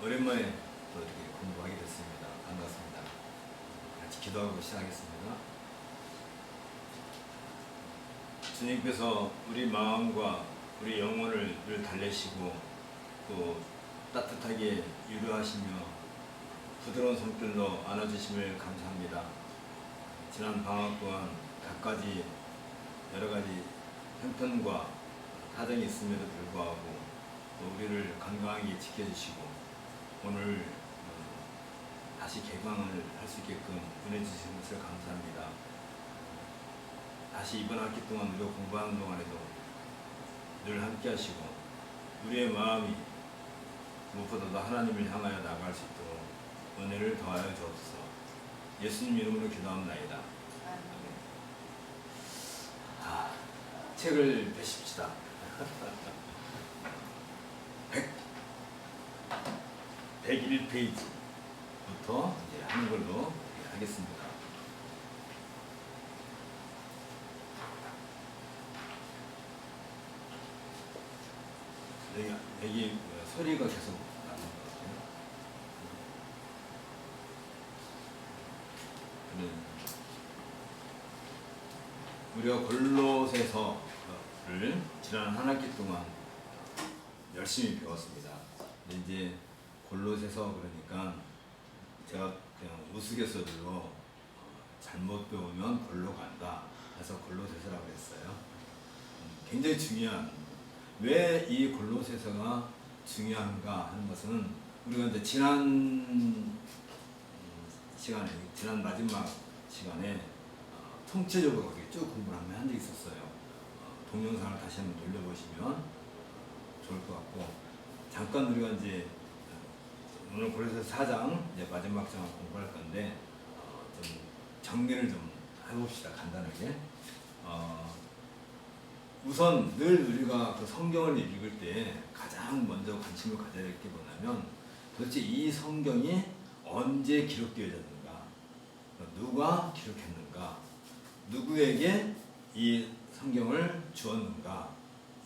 오랜만에 또 이렇게 공부하게 됐습니다. 반갑습니다. 같이 기도하고 시작하겠습니다. 주님께서 우리 마음과 우리 영혼을 늘 달래시고 또 따뜻하게 위로하시며 부드러운 손길로 안아주심을 감사합니다. 지난 방학 동안 갖가지 여러가지 형편과 사정이 있음에도 불구하고 또 우리를 건강하게 지켜주시고 오늘 다시 개강을 할 수 있게끔 은혜 주신 것을 감사합니다. 다시 이번 학기 동안 우리가 공부하는 동안에도 늘 함께 하시고 우리의 마음이 무엇보다도 하나님을 향하여 나아갈 수 있도록 은혜를 더하여 주옵소서. 예수님 이름으로 기도합나이다. 책을 펴십시다. 101페이지부터 이제 하는 걸로 하겠습니다. 여기 소리가 계속 나는 것 같아요. 우리가 골로새서를 지난 한 학기 동안 열심히 배웠습니다. 이제 골로새서 그러니까 제가 그냥 우스갯소리로 잘못 배우면 골로 간다 해서 골로새서라고 했어요. 굉장히 중요한, 왜 이 골로새서가 중요한가 하는 것은 우리가 이제 지난 시간에, 지난 마지막 시간에 통째적으로 쭉 공부를 한 적이 있었어요. 동영상을 다시 한번 돌려보시면 좋을 것 같고, 잠깐 우리가 이제 오늘 골로새서 4장 이제 마지막 장을 공부할 건데 좀 정리를 좀 해봅시다. 간단하게. 우선 늘 우리가 그 성경을 읽을 때 가장 먼저 관심을 가져야 될 게 뭐냐면 도대체 이 성경이 언제 기록되어졌는가, 누가 기록했는가, 누구에게 이 성경을 주었는가,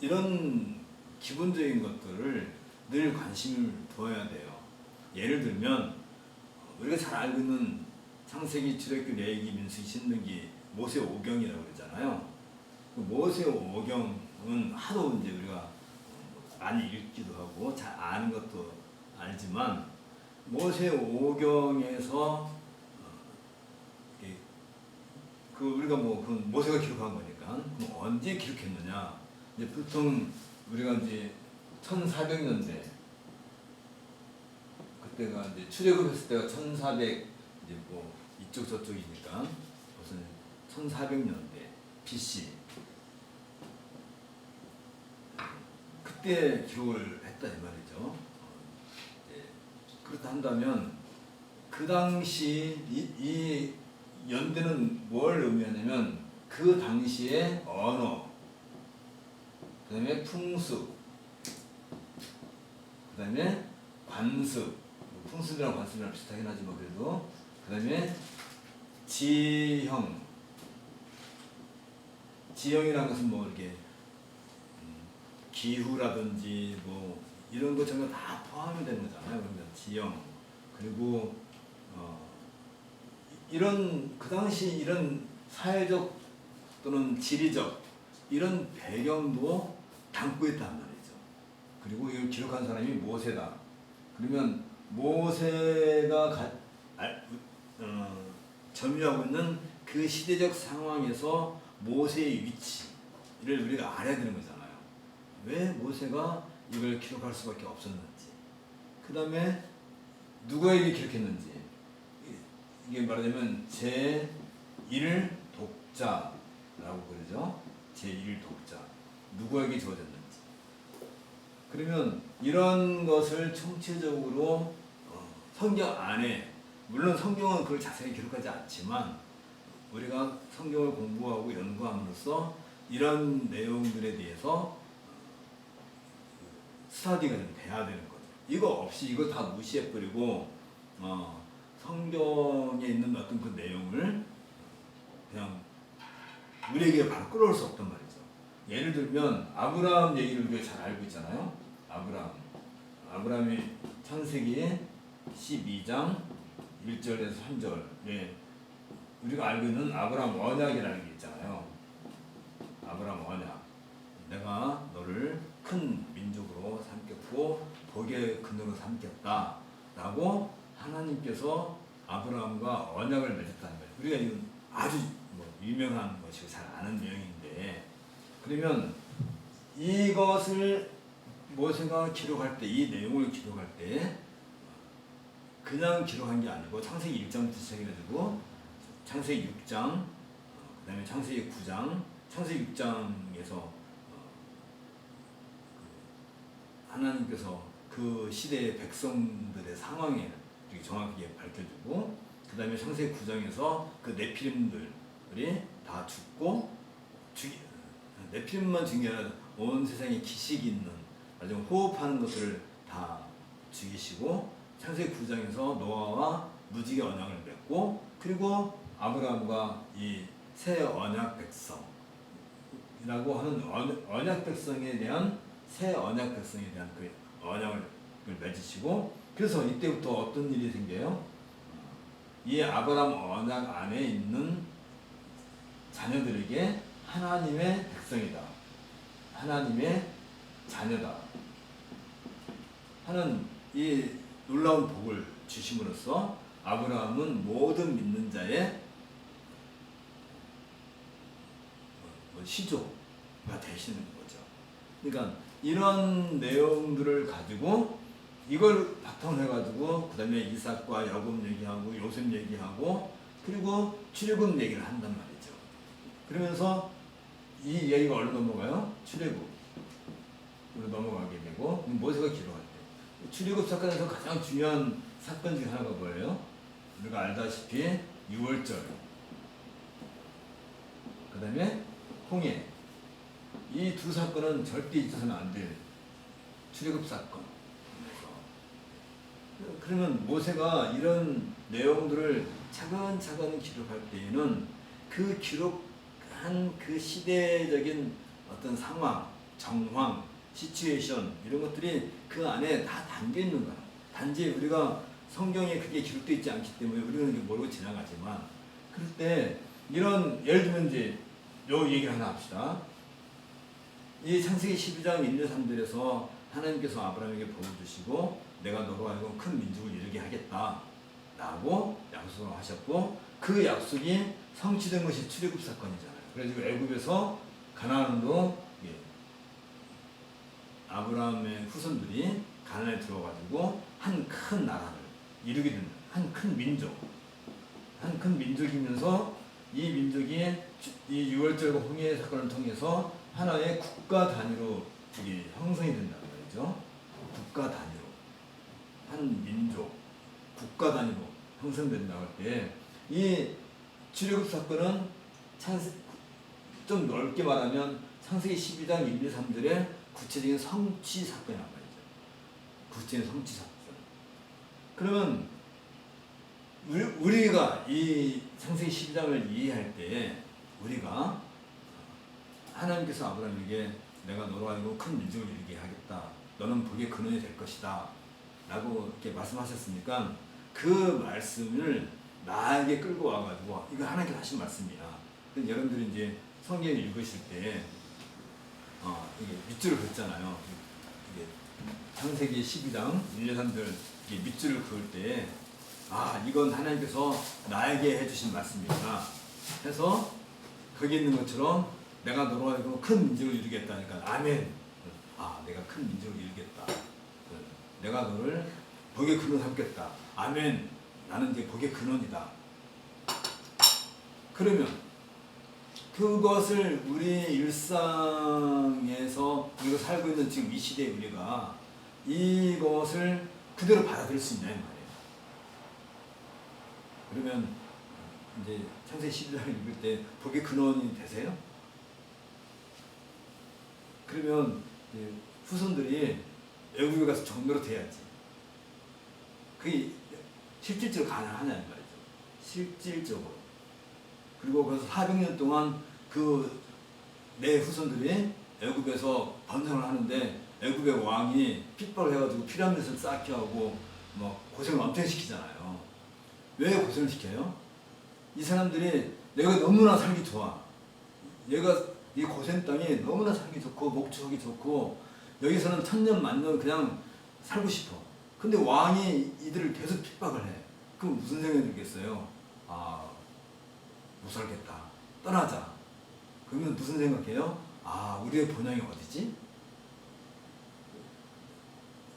이런 기본적인 것들을 늘 관심을 두어야 돼요. 예를 들면 우리가 잘 알고 있는 창세기, 출애굽기, 레위기, 민수기, 신명기, 모세 오경이라고 그러잖아요. 그 모세 오경은 하도 이제 우리가 많이 읽기도 하고 잘 아는 것도 알지만, 모세 오경에서 그 우리가 그 모세가 기록한 거니까 그럼 언제 기록했느냐? 이제 보통 우리가 이제 1400년대, 그때가 이제 출애굽했을 때가 1400, 이제 뭐 이쪽 저쪽이니까 무슨 1400년대 BC, 그때 기록을 했다 이 말이죠. 그렇다 한다면 그 당시 이 연대는 뭘 의미하냐면 그 당시의 언어, 그 다음에 풍습, 그 다음에 관습, 풍습이랑 관습이랑 비슷하긴 하지만 그래도, 그 다음에 지형이라는 것은 뭐 이렇게 기후라든지 뭐 이런 것 전부 다 포함이 되는 거잖아요. 그러면 지형, 그리고 이런 그 당시 이런 사회적 또는 지리적 이런 배경도 담고 있단 말이죠. 그리고 이걸 기록한 사람이 모세다. 그러면 모세가 점유하고 있는 그 시대적 상황에서 모세의 위치를 우리가 알아야 되는 거잖아요. 왜 모세가 이걸 기록할 수밖에 없었는지, 그 다음에 누구에게 기록했는지, 이게 말하자면 제1 독자라고 그러죠. 제1 독자, 누구에게 주어졌는지. 그러면 이런 것을 총체적으로 성경 안에, 물론 성경은 그걸 자세히 기록하지 않지만 우리가 성경을 공부하고 연구함으로써 이런 내용들에 대해서 스터디가 좀 돼야 되는 거죠. 이거 없이 이거 다 무시해버리고 성경에 있는 어떤 그 내용을 그냥 우리에게 바로 끌어올 수 없단 말이죠. 예를 들면 아브라함 얘기를 우리가 잘 알고 있잖아요. 아브라함 아브라함이 창세기 12장 1절에서 3절 우리가 알고 있는 아브라함 언약이라는 게 있잖아요. 아브라함 언약. 내가 너를 큰 민족으로 삼겠고 복의 근원으로 삼겠다 라고 하나님께서 아브라함과 언약을 맺었다는 거예요. 우리가 이건 아주 유명한 것이고 잘 아는 내용인데, 그러면 이것을 모세가 기록할 때, 이 내용을 기록할 때 그냥 기록한 게 아니고 창세기 1장부터 시작해가지고 창세기 6장, 그 다음에 창세기 9장, 창세기 6장에서 하나님께서 그 시대의 백성들의 상황을 정확하게 밝혀주고, 그 다음에 창세기 9장에서 그 네피림들이 다 죽고, 네피림만 죽인 게 아니라 온 세상에 기식이 있는 아주 호흡하는 것들을 다 죽이시고, 창세기 9장에서 노아와 무지개 언약을 맺고, 그리고 아브라함과 이 새 언약 백성이라고 하는 언약 백성에 대한 새 언약 백성에 대한 그 언약을 맺으시고, 그래서 이때부터 어떤 일이 생겨요? 이 아브라함 언약 안에 있는 자녀들에게 하나님의 백성이다, 하나님의 자녀다 하는 이 놀라운 복을 주심으로써 아브라함은 모든 믿는 자의 시조가 되시는 거죠. 그러니까 이런 내용들을 가지고 이걸 바탕으로 해가지고 그 다음에 이삭과 야곱 얘기하고 요셉 얘기하고 그리고 출애굽 얘기를 한단 말이죠. 그러면서 이 얘기가 어디로 넘어가요? 출애굽으로 넘어가게 되고, 모세가 기록할 때 출애굽 사건에서 가장 중요한 사건 중에 하나가 뭐예요? 우리가 알다시피 6월절, 그 다음에 홍해, 이 두 사건은 절대 잊어서는 안 될 출애굽 사건. 그러면 모세가 이런 내용들을 차근차근 기록할 때에는 그 기록한 그 시대적인 어떤 상황, 정황, 시츄에이션 이런 것들이 그 안에 다 담겨 있는 거야. 단지 우리가 성경에 그게 기록되어 있지 않기 때문에 우리는 모르고 지나가지만, 그럴 때 이런, 예를 들면 이제 요 얘기를 하나 합시다. 이 창세기 12장 1, 2, 3절에서 하나님께서 아브라함에게 복을 주시고 내가 너로 하여금 큰 민족을 이루게 하겠다 라고 약속을 하셨고, 그 약속이 성취된 것이 출애굽 사건이잖아요. 그래서 애굽에서 가나안으로 아브라함의 후손들이 가나안에 들어가지고 한 큰 나라를 이루게 된 한 큰 민족, 한 큰 민족이면서 이 민족이 이 6월절과 홍해 사건을 통해서 하나의 국가 단위로 형성이 된다는 거죠. 국가 단위로, 한 민족, 국가 단위로 형성된다고 할 때 이 출애굽 사건은 좀 넓게 말하면 창세기 12장 1, 2, 3절의 구체적인 성취 사건이란 말이죠. 구체적인 성취 사건. 그러면 우리가 이 창세기 12장을 이해할 때 우리가 하나님께서 아브라함에게 내가 너로 하여금 큰 민족을 이루게 하겠다, 너는 복의 근원이 될 것이다 라고 이렇게 말씀하셨으니까 그 말씀을 나에게 끌고 와가지고 이거 하나님께서 하신 말씀이야. 근데 여러분들이 이제 성경을 읽으실 때 이게 밑줄을 긋잖아요. 이게 창세기 12장 1, 2, 3절 밑줄을 그을 때 이건 하나님께서 나에게 해주신 말씀이구나 해서 거기 있는 것처럼 내가 너로 하여금 큰 민족을 이루겠다니까 아멘. 내가 큰 민족을 이루겠다. 내가 너를 복의 근원 삼겠다. 아멘. 나는 이제 복의 근원이다. 그러면 그것을 우리 일상에서 우리가 살고 있는 지금 이 시대에 우리가 이것을 그대로 받아들일 수 있냐 이 말이에요. 그러면 이제 창세기 12장을 읽을 때 복의 근원이 되세요? 그러면 후손들이 애굽에 가서 정노릇 해야지. 그게 실질적으로 가능하냐 이 말이죠. 실질적으로. 그리고 그래서 400년 동안 그 내 후손들이 애굽에서 번성을 하는데 애굽의 왕이 핍박을 해가지고 피라미드를 쌓게 하고 막 고생을 엄청 시키잖아요. 왜 고생을 시켜요? 이 사람들이 내가 너무나 살기 좋아. 얘가 이 고센 땅이 너무나 살기 좋고 목축하기 좋고 여기서는 천년 만년 그냥 살고 싶어. 근데 왕이 이들을 계속 핍박을 해. 그럼 무슨 생각이 들겠어요? 아, 못 살겠다. 떠나자. 그러면 무슨 생각해요? 아, 우리의 본향이 어디지?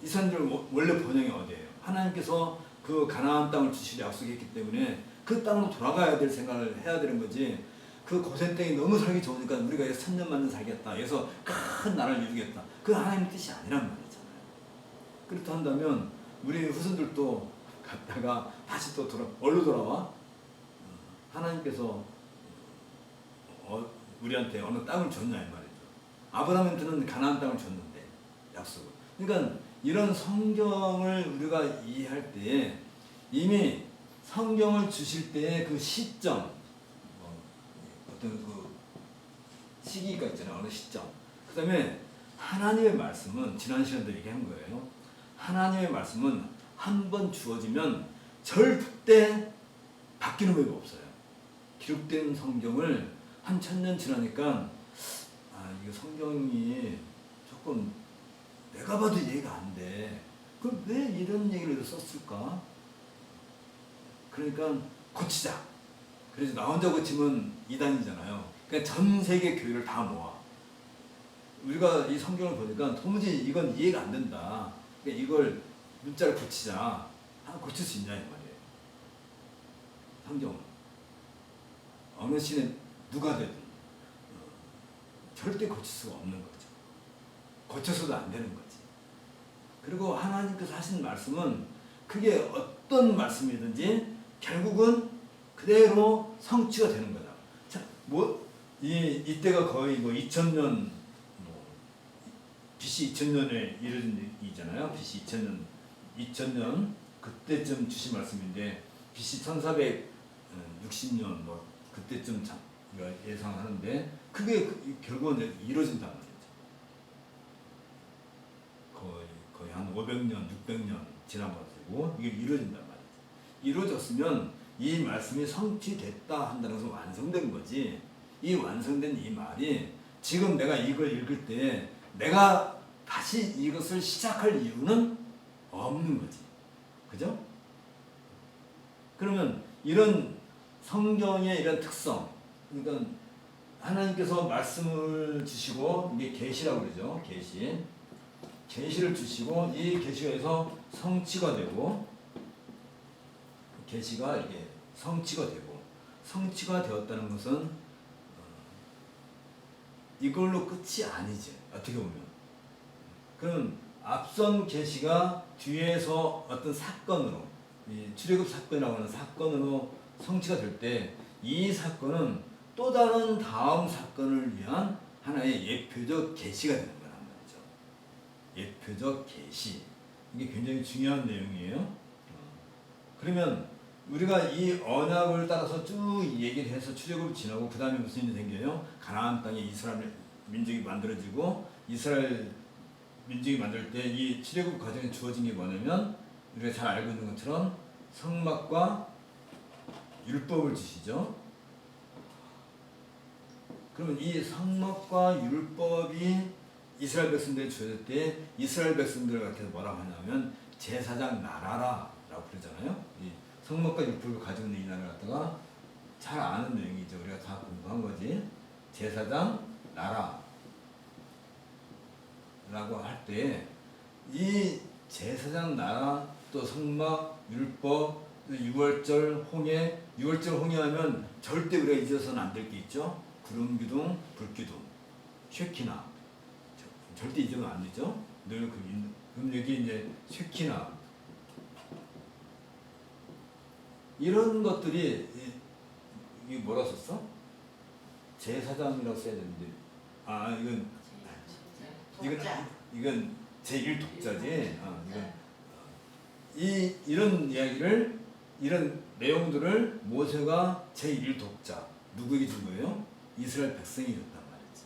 이 사람들 원래 본향이 어디예요? 하나님께서 그 가나안 땅을 주시려 약속했기 때문에 그 땅으로 돌아가야 될 생각을 해야 되는 거지. 그 고센 땅이 너무 살기 좋으니까 우리가 여기서 천년 만년 살겠다. 여기서 큰 나라를 이루겠다. 그 하나님의 뜻이 아니란 말이잖아요. 그렇다 한다면 우리 후손들도 갔다가 다시 또 어디로 돌아와? 하나님께서 우리한테 어느 땅을 줬냐 이 말이죠. 아브라함한테는 가나안 땅을 줬는데 약속을. 그러니까 이런 성경을 우리가 이해할 때 이미 성경을 주실 때의 그 시점, 어떤 그 시기가 있잖아요. 어느 시점. 그 다음에 하나님의 말씀은 지난 시간도 얘기한 거예요. 하나님의 말씀은 한 번 주어지면 절대 바뀌는 법이 없어요. 기록된 성경을 한 1000년 지나니까 이거 성경이 조금 내가 봐도 이해가 안 돼. 그럼 왜 이런 얘기를 썼을까? 그러니까 고치자. 그래서 나 혼자 고치면 이단이잖아요. 그러니까 전 세계 교회를 다 모아. 우리가 이 성경을 보니까 도무지 이건 이해가 안 된다. 그러니까 이걸 문자를 고치자. 고칠 수 있냐 이 말이에요. 성경은 어느 신에 누가 되든 절대 고칠 수가 없는 거죠. 고쳐서도 안 되는 거지. 그리고 하나님께서 하신 말씀은 그게 어떤 말씀이든지 결국은 그대로 성취가 되는 거다. 자, 이때가 거의 2000년, BC 2000년에 이르는 일이잖아요. BC 2000년 그때쯤 주신 말씀인데 BC 1460년 그때쯤 예상하는데 그게 결국은 이루어진다는 거죠. 거의 한 500년, 600년 지나가지고 이게 이루어진단 말이죠. 이루어졌으면 이 말씀이 성취됐다 한다는 것은 완성된 거지. 이 완성된 이 말이 지금 내가 이걸 읽을 때 내가 다시 이것을 시작할 이유는 없는 거지. 그죠? 그러면 이런 성경의 이런 특성, 그러니까 하나님께서 말씀을 주시고 이게 계시라고 그러죠. 계시를 주시고 이 계시에서 성취가 되고 계시가 이게 성취가 되고 성취가 되었다는 것은 이걸로 끝이 아니지. 어떻게 보면. 그럼 앞선 계시가 뒤에서 어떤 사건으로 이 출애굽 사건이라고 하는 사건으로 성취가 될 때 이 사건은 또 다른 다음 사건을 위한 하나의 예표적 계시가 되는 거란 말이죠. 예표적 계시. 이게 굉장히 중요한 내용이에요. 그러면 우리가 이 언약을 따라서 쭉 얘기를 해서 출애굽을 지나고 그 다음에 무슨 일이 생겨요? 가나안 땅에 이스라엘 민족이 만들어지고 이스라엘 민족이 만들 때 이 출애굽 과정에 주어진 게 뭐냐면 우리가 잘 알고 있는 것처럼 성막과 율법을 주시죠. 그러면 이 성막과 율법이 이스라엘 백성들이 주어질 때 이스라엘 백성들 같아서 뭐라고 하냐면 제사장 나라라고 그러잖아요. 이 성막과 율법을 가지고 있는 이 나라를 갖다가 잘 아는 내용이죠. 우리가 다 공부한 거지. 제사장 나라 라고 할 때 이 제사장 나라 또 성막 율법 6월절 홍해 6월절 홍해하면 절대 우리가 잊어서는 안 될 게 있죠. 구름 기둥 불기둥 쉐키나 절대 잊으면 안 되죠. 늘 그럼 여기 이제 쉐키나 이런 것들이 이게 뭐라 썼어? 제사장이라고 써야 되는데 이건 제1독자지. 이런 이야기를 이런 내용들을 모세가 제1독자 누구에게 준 거예요? 이스라엘 백성이 줬단 말이지.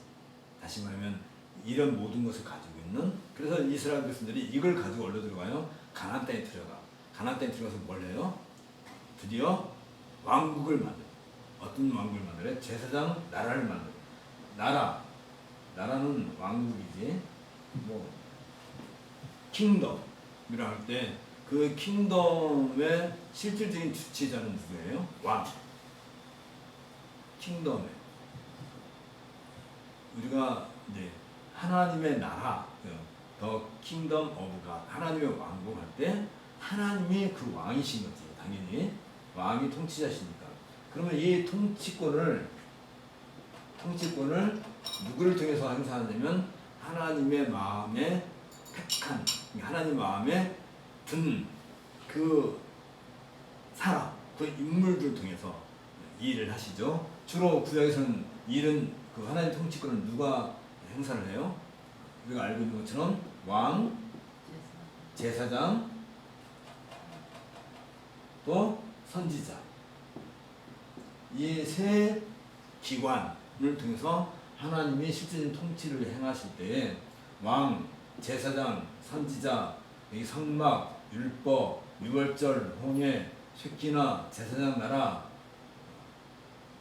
다시 말하면 이런 모든 것을 가지고 있는. 그래서 이스라엘 백성들이 이걸 가지고 어디로 들어가요? 가나안 땅에 들어가. 가나안 땅에 들어가서 뭘 해요? 드디어 왕국을 만들어. 어떤 왕국을 만들어요? 제사장 나라를 만들어. 나라는 왕국이지. 뭐 킹덤이라 할 때 그 킹덤의 실질적인 주체자는 누구예요? 왕. 킹덤에 우리가 이제 하나님의 나라, 더 킹덤 오브 갓, 하나님의 왕국 할 때 하나님이 그 왕이신 거지. 당연히 왕이 통치자시니까. 그러면 이 통치권을 누구를 통해서 행사하냐면 하나님의 마음에 택한, 하나님 마음에 든 그 사람, 그 인물들 통해서 이 일을 하시죠. 주로 구약에서는 일은 그 하나님 통치권을 누가 행사를 해요? 우리가 알고 있는 것처럼 왕, 제사장, 또 선지자, 이 세 기관을 통해서 하나님이 실질적인 통치를 행하실 때 왕, 제사장, 선지자, 이 성막, 율법, 유월절, 홍해, 쇠기나, 제사장 나라,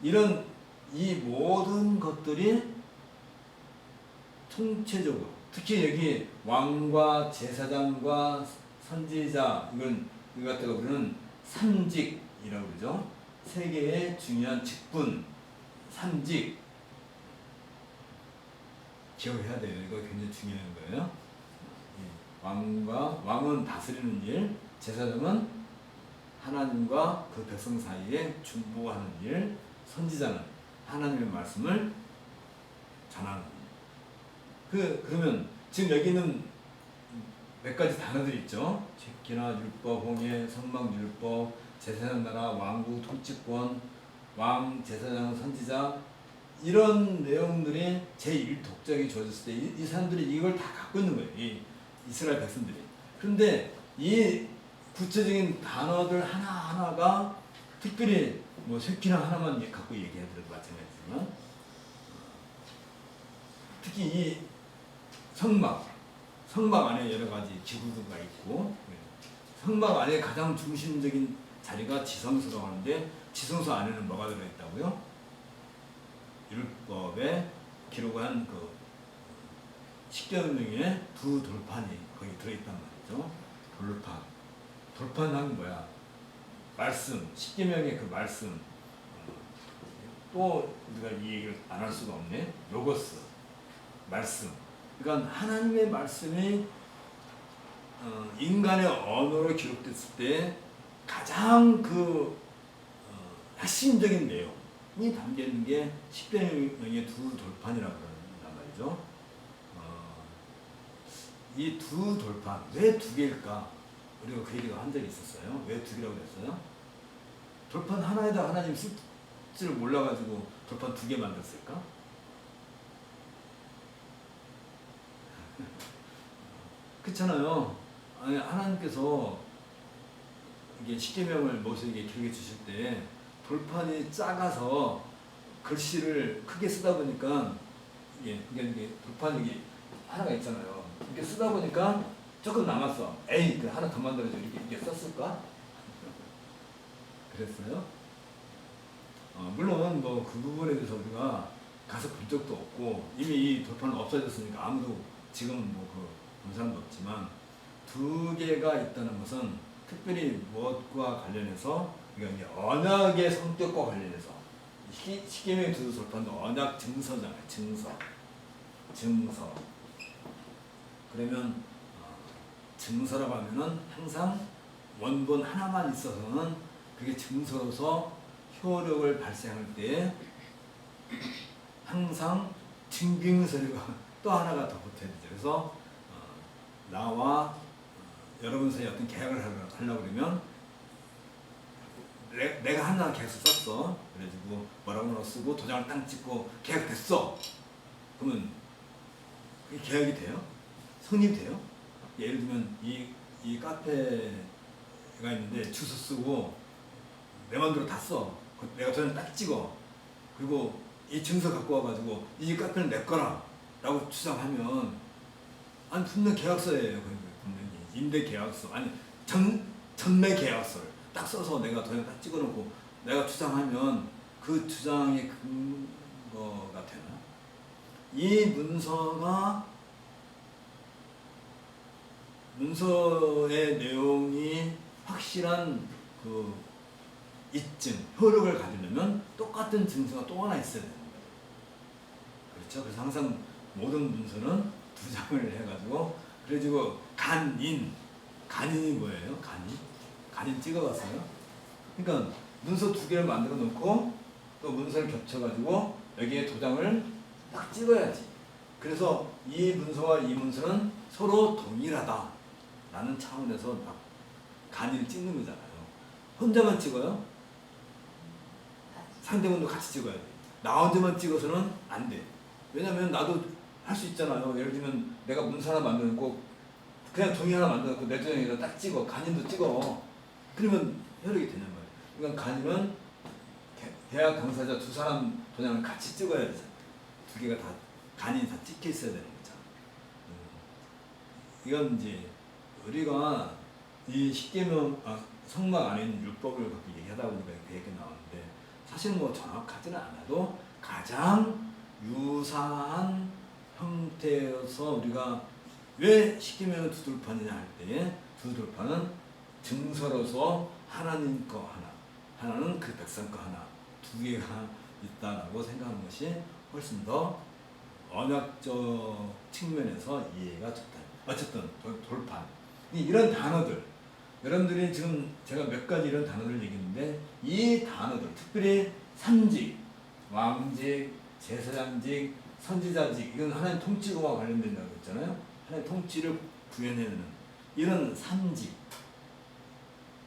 이런 이 모든 것들이 통체적으로, 특히 여기 왕과 제사장과 선지자, 이거 갖다가 우리는 삼직이라고 그러죠. 세계의 중요한 직분, 삼직 기억해야 돼요. 이거 굉장히 중요한 거예요. 왕은 다스리는 일, 제사장은 하나님과 그 백성 사이에 중보하는 일, 선지자는 하나님의 말씀을 전하는 일. 그러면 지금 여기는 몇 가지 단어들이 있죠. 칡기나 율법, 홍해, 성막 율법, 제사장 나라, 왕국, 통치권, 왕, 제사장, 선지자, 이런 내용들이 제1독자에게 주어졌을 때 이 사람들이 이걸 다 갖고 있는 거예요. 이 이스라엘 백성들이. 그런데 이 구체적인 단어들 하나하나가 특별히 뭐 쇠기나 하나만 갖고 얘기해드려도 마찬가지지만, 특히 이 성막 안에 여러 가지 기구가 있고, 성막 안에 가장 중심적인 자리가 지성소라고 하는데, 지성소 안에는 뭐가 들어있다고요? 율법에 기록한 그 십계명의 두 돌판이 거기 들어있단 말이죠. 돌판은 뭐야? 말씀, 십계명의 그 말씀. 또 우리가 이 얘기를 안 할 수가 없네. 로고스, 말씀. 그러니까 하나님의 말씀이 인간의 언어로 기록됐을 때 가장 그 핵심적인 내용이 담겨 있는 게 십계명의 두 돌판이라고 그런단 말이죠. 이 두 돌판, 왜 두 개일까? 우리가 그 얘기를 한 적이 있었어요. 왜 두 개라고 그랬어요? 돌판 하나에다 하나님 쓸 줄 몰라가지고 돌판 두 개 만들었을까? 그렇잖아요. 아니, 하나님께서 이게 십계명을 모세에게 기록해 주실 때 돌판이 작아서 글씨를 크게 쓰다 보니까 이게 돌판이 이게 하나가 있잖아요. 이렇게 쓰다 보니까 조금 남았어. 에이, 그 하나 더 만들어줘. 이렇게 썼을까? 그랬어요? 물론 뭐 그 부분에 대해서 우리가 가서 본 적도 없고 이미 이 돌판은 없어졌으니까 아무도 지금은 뭐 본 사람도 없지만, 두 개가 있다는 것은 특별히 무엇과 관련해서, 그러니까 이제 언약의 성격과 관련해서, 십계명의 두 돌판도 언약 증서잖아요. 증서. 그러면 증서라고 하면은 항상 원본 하나만 있어서는 그게 증서로서 효력을 발생할 때 항상 증빙 서류가 또 하나가 더 붙어야 되죠. 그래서 나와 여러분 사이에 어떤 계약을 하려고 그러면 내가 하나 계약서 썼어. 그래가지고 뭐라고 쓰고 도장을 딱 찍고 계약됐어. 그러면 그게 계약이 돼요? 성립이 돼요? 예를 들면 이 카페가 있는데 주소 쓰고 내 맘대로 다 써. 내가 도장 딱 찍어. 그리고 이 증서 갖고 와가지고 이 카페는 내 거라 라고 주장하면 아니 분명 계약서예요. 분명히 임대 계약서 아니 전매 계약서를 딱 써서 내가 도장 딱 찍어놓고 내가 주장하면 그 주장의 근거가 되나? 이 문서의 내용이 확실한 그 입증, 효력을 가지려면 똑같은 증서가 또 하나 있어야 되는 거예요. 그렇죠? 그래서 항상 모든 문서는 두 장을 해가지고 그래가지고 간인이 뭐예요? 간인 찍어봤어요? 그러니까 문서 두 개를 만들어 놓고 또 문서를 겹쳐가지고 여기에 도장을 딱 찍어야지. 그래서 이 문서와 이 문서는 서로 동일하다라는 차원에서 막 간인을 찍는 거잖아요. 혼자만 찍어요? 상대방도 같이 찍어야 돼. 나 혼자만 찍어서는 안 돼. 왜냐면 나도 할 수 있잖아요. 예를 들면 내가 문서 하나 만들고 그냥 종이 하나 만들고 내 도장에다 딱 찍어. 간인도 찍어. 그러면 효력이 되는 거예요. 그러니까 간인은 계약 당사자 두 사람 도장을 같이 찍어야 되잖아요. 두 개가 다 간인이 다 찍혀 있어야 되는 거잖아. 이건 이제 우리가 이 십계명 성막 안에 있는 율법을 갖고 얘기하다 보니까 그 얘기가 나오는데 사실 뭐 정확하지는 않아도 가장 유사한 형태여서 우리가 왜 십계명을 두들판이냐 할 때에 두들판은 증서로서 하나님 거 하나, 하나는 그 백성 거 하나, 두 개가 있다라고 생각하는 것이 훨씬 더 언약적 측면에서 이해가 좋다. 어쨌든 돌판. 이런 단어들, 여러분들이 지금 제가 몇 가지 이런 단어를 얘기했는데 이 단어들, 특별히 삼직, 왕직, 제사장직, 선지자직, 이건 하나님 통치와 관련된다고 했잖아요. 하나님 통치를 구현해내는 이런 삼직,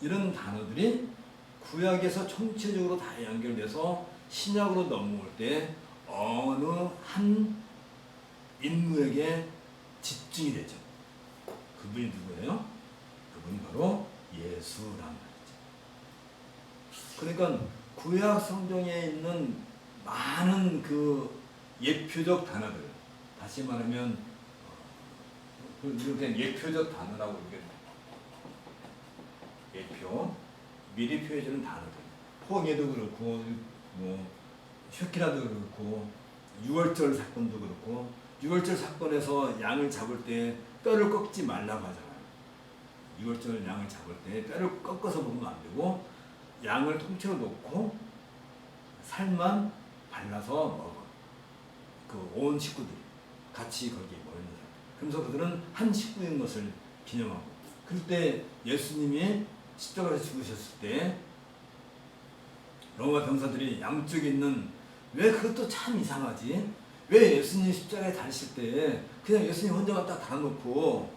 이런 단어들이 구약에서 총체적으로 다 연결돼서 신약으로 넘어올 때 어느 한 인물에게 집중이 되죠. 그분이 누구예요? 그분이 바로 예수란 말이죠. 그러니까 구약 성경에 있는 많은 그 예표적 단어들, 다시 말하면 이렇게 예표적 단어라고 이렇게 예표, 미리 표해주는 단어들, 홍해도 그렇고 뭐 쉐키라도 그렇고 유월절 사건도 그렇고 유월절 사건에서 양을 잡을 때 뼈를 꺾지 말라고 하잖아요. 유월절 양을 잡을 때 뼈를 꺾어서 보면 안 되고 양을 통째로 놓고 살만 발라서 먹어. 그 온 식구들이 같이 거기에 모이는 사람. 그러면서 그들은 한 식구인 것을 기념하고. 그때 예수님이 십자가에서 죽으셨을 때 로마 병사들이 양쪽에 있는, 왜 그것도 참 이상하지? 왜 예수님 십자가에 달리실 때 그냥 예수님 혼자만 딱 달아놓고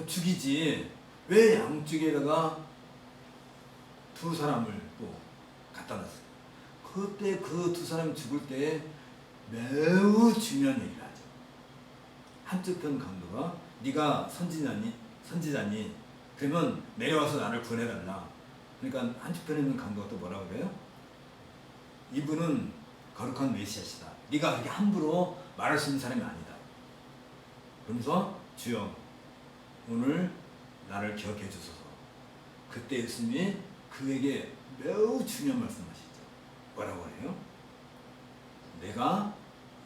죽이지? 왜 양쪽에다가 두 사람을 또 갖다 놨어요? 그때 그 두 사람이 죽을 때 매우 중요한 얘기를 하죠. 한쪽 편 강도가 네가 선지자니 그러면 내려와서 나를 구해달라. 그러니까 한쪽 편에 있는 강도가 또 뭐라고 그래요? 이분은 거룩한 메시아시다. 네가 그렇게 함부로 말할 수 있는 사람이 아니다. 그러면서 주여 오늘 나를 기억해 주소서. 그때 예수님이 그에게 매우 중요한 말씀하시죠. 뭐라고 해요? 내가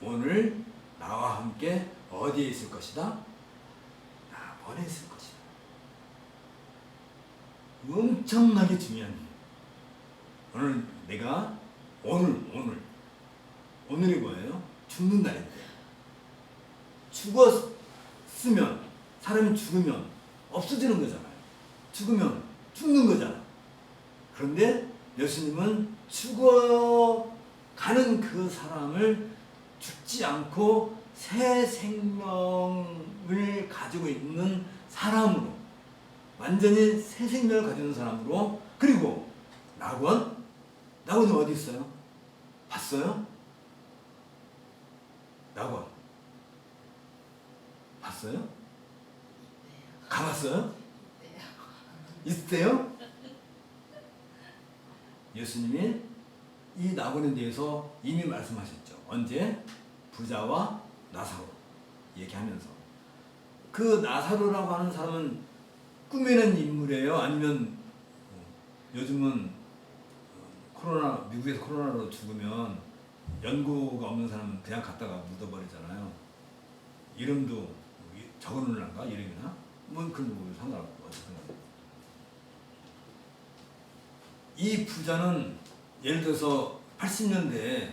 오늘 나와 함께 어디에 있을 것이다? 나 번에 있을 것이다. 엄청나게 중요한 일. 오늘 내가 오늘이 뭐예요? 죽는 날인데 죽었으면 사람이 죽으면 없어지는 거잖아요. 죽으면 죽는 거잖아. 그런데 예수님은 죽어가는 그 사람을 죽지 않고 새 생명을 가지고 있는 사람으로, 완전히 새 생명을 가지고 있는 사람으로. 그리고 낙원이 어디 있어요? 봤어요? 낙원 봤어요? 가봤어요? 있대요? 예수님이 이 낙원에 대해서 이미 말씀하셨죠. 언제? 부자와 나사로 얘기하면서 그 나사로라고 하는 사람은 꾸미는 인물이에요? 아니면 요즘은 미국에서 코로나로 죽으면 연고가 없는 사람은 그냥 갖다가 묻어버리잖아요. 이름도 적어놓을란가? 이름이나? 뭐 그런 거 상관없고 어쨌든 이 부자는 예를 들어서 80년대에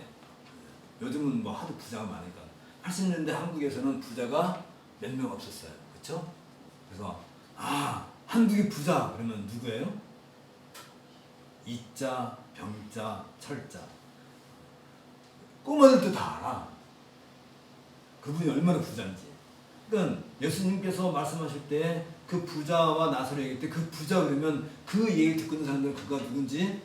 요즘은 뭐 하도 부자가 많으니까 80년대 한국에서는 부자가 몇 명 없었어요. 그렇죠? 그래서 한국이 부자 그러면 누구예요? 이자, 병자, 철자. 꼬마들도 다 알아. 그분이 얼마나 부자인지. 그러니까 예수님께서 말씀하실 때 그 부자와 나사로 얘기할 때 그 부자 그러면 그 얘기를 듣고 있는 사람들은 그가 누군지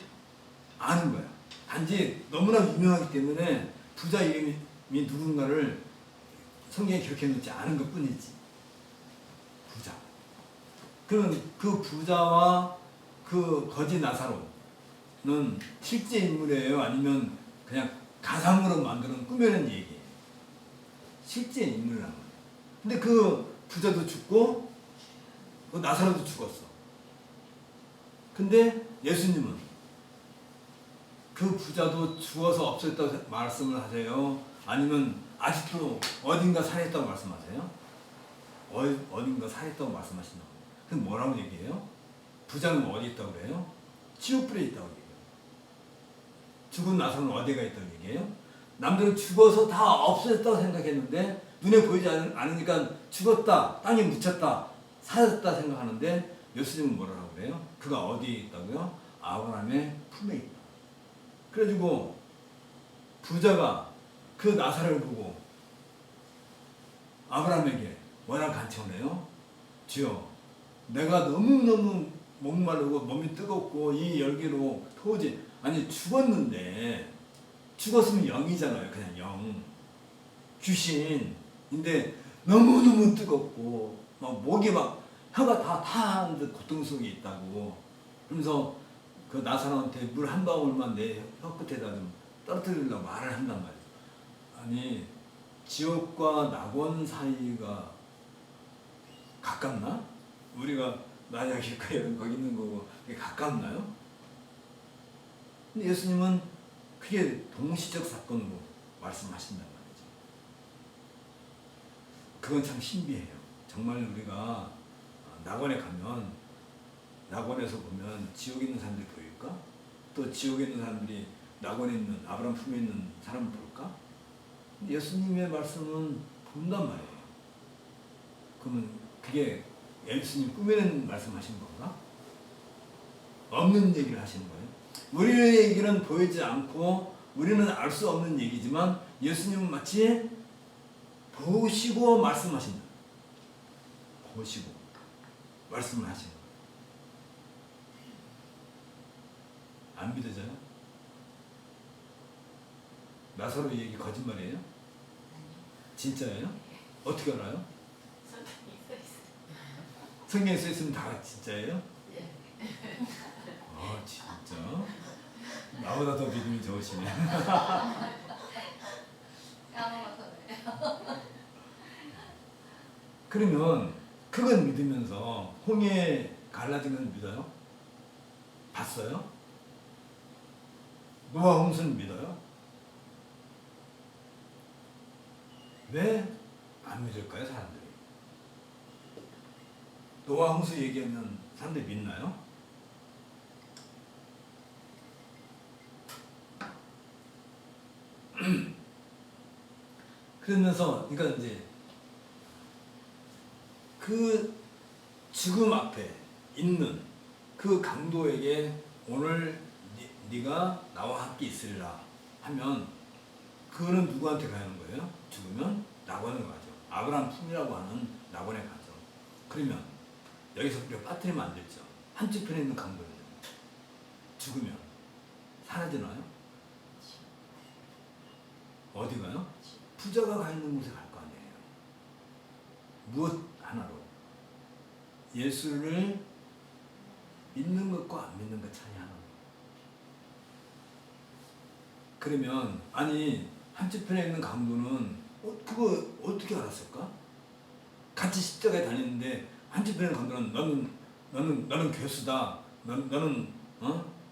아는 거야. 단지 너무나 유명하기 때문에 부자 이름이 누군가를 성경에 기록해 놓지 않은 것 뿐이지. 부자. 그러면 그 부자와 그 거지 나사로는 실제 인물이에요? 아니면 그냥 가상으로 만드는 꾸며낸 얘기예요? 실제 인물이란 말이에요. 근데 그 부자도 죽고 그 나사로도 죽었어. 근데 예수님은 그 부자도 죽어서 없어졌다고 말씀을 하세요? 아니면 아직도 어딘가 살아있다고 말씀하세요? 어딘가 살아있다고 말씀하신다고. 그럼 뭐라고 얘기해요? 부자는 어디 있다고 그래요? 지옥불에 있다고 얘기해요. 죽은 나사로는 어디가 있다고 얘기해요? 남들은 죽어서 다 없어졌다고 생각했는데 눈에 보이지 않으니까 죽었다, 땅에 묻혔다, 사라졌다 생각하는데 예수님은 뭐라고 그래요? 그가 어디에 있다고요? 아브라함의 품에 있다. 그래가지고 부자가 그 나사로를 보고 아브라함에게 뭐라고 간청을 해요? 주여, 내가 너무너무 목마르고 몸이 뜨겁고 이 열기로 도저히 죽었는데 죽었으면 영이잖아요. 그냥 영. 귀신인데 너무너무 뜨겁고 막 목이 막 혀가 다 타는 듯 고통 속에 있다고. 그러면서 그 나사로한테 물 한 방울만 내 혀끝에다 좀 떨어뜨리려고 말을 한단 말이에요. 아니 지옥과 낙원 사이가 가깝나? 우리가 만약일까 거기 있는 거고 그게 가깝나요? 근데 예수님은 그게 동시적 사건으로 말씀하신단 말이죠. 그건 참 신비해요. 정말 우리가 낙원에 가면 낙원에서 보면 지옥에 있는 사람들이 보일까? 또 지옥에 있는 사람들이 낙원에 있는 아브라함 품에 있는 사람을 볼까? 예수님의 말씀은 본단 말이에요. 그러면 그게 예수님 꾸며낸 말씀하신 건가? 없는 얘기를 하시는 거예요. 우리의 얘기는 보이지 않고 우리는 알 수 없는 얘기지만 예수님은 마치 보시고 말씀하신다. 보시고 말씀을 하시는 거예요. 안 믿어져요? 나사로 얘기 거짓말이에요? 진짜예요? 어떻게 알아요? 성경에 써 있으면 다 진짜예요? 아 진짜? 나보다 더 믿음이 좋으시네. 그러면 그건 믿으면서 홍해 갈라진 건 믿어요? 봤어요? 노아 홍수는 믿어요? 왜 안 믿을까요, 사람들이? 노아 홍수 얘기하면 사람들이 믿나요? 그러면서 그러니까 이제 그 죽음 앞에 있는 그 강도에게 오늘 네가 나와 함께 있으리라 하면 그는 누구한테 가는 거예요? 죽으면 낙원에 가죠. 아브라함 품이라고 하는 낙원에 가죠. 그러면 여기서 우리가 빠뜨리면 안 되죠. 한쪽편에 있는 강도는 죽으면 사라지나요? 어디 가요? 부자가 가 있는 곳에 갈 거 아니에요. 무엇 하나로? 예수를 믿는 것과 안 믿는 것 차이 하나. 그러면 아니 한쪽편에 있는 강도는 그거 어떻게 알았을까? 같이 십자가에 다니는데 한쪽에는 강도는 너는 괴수다. 너는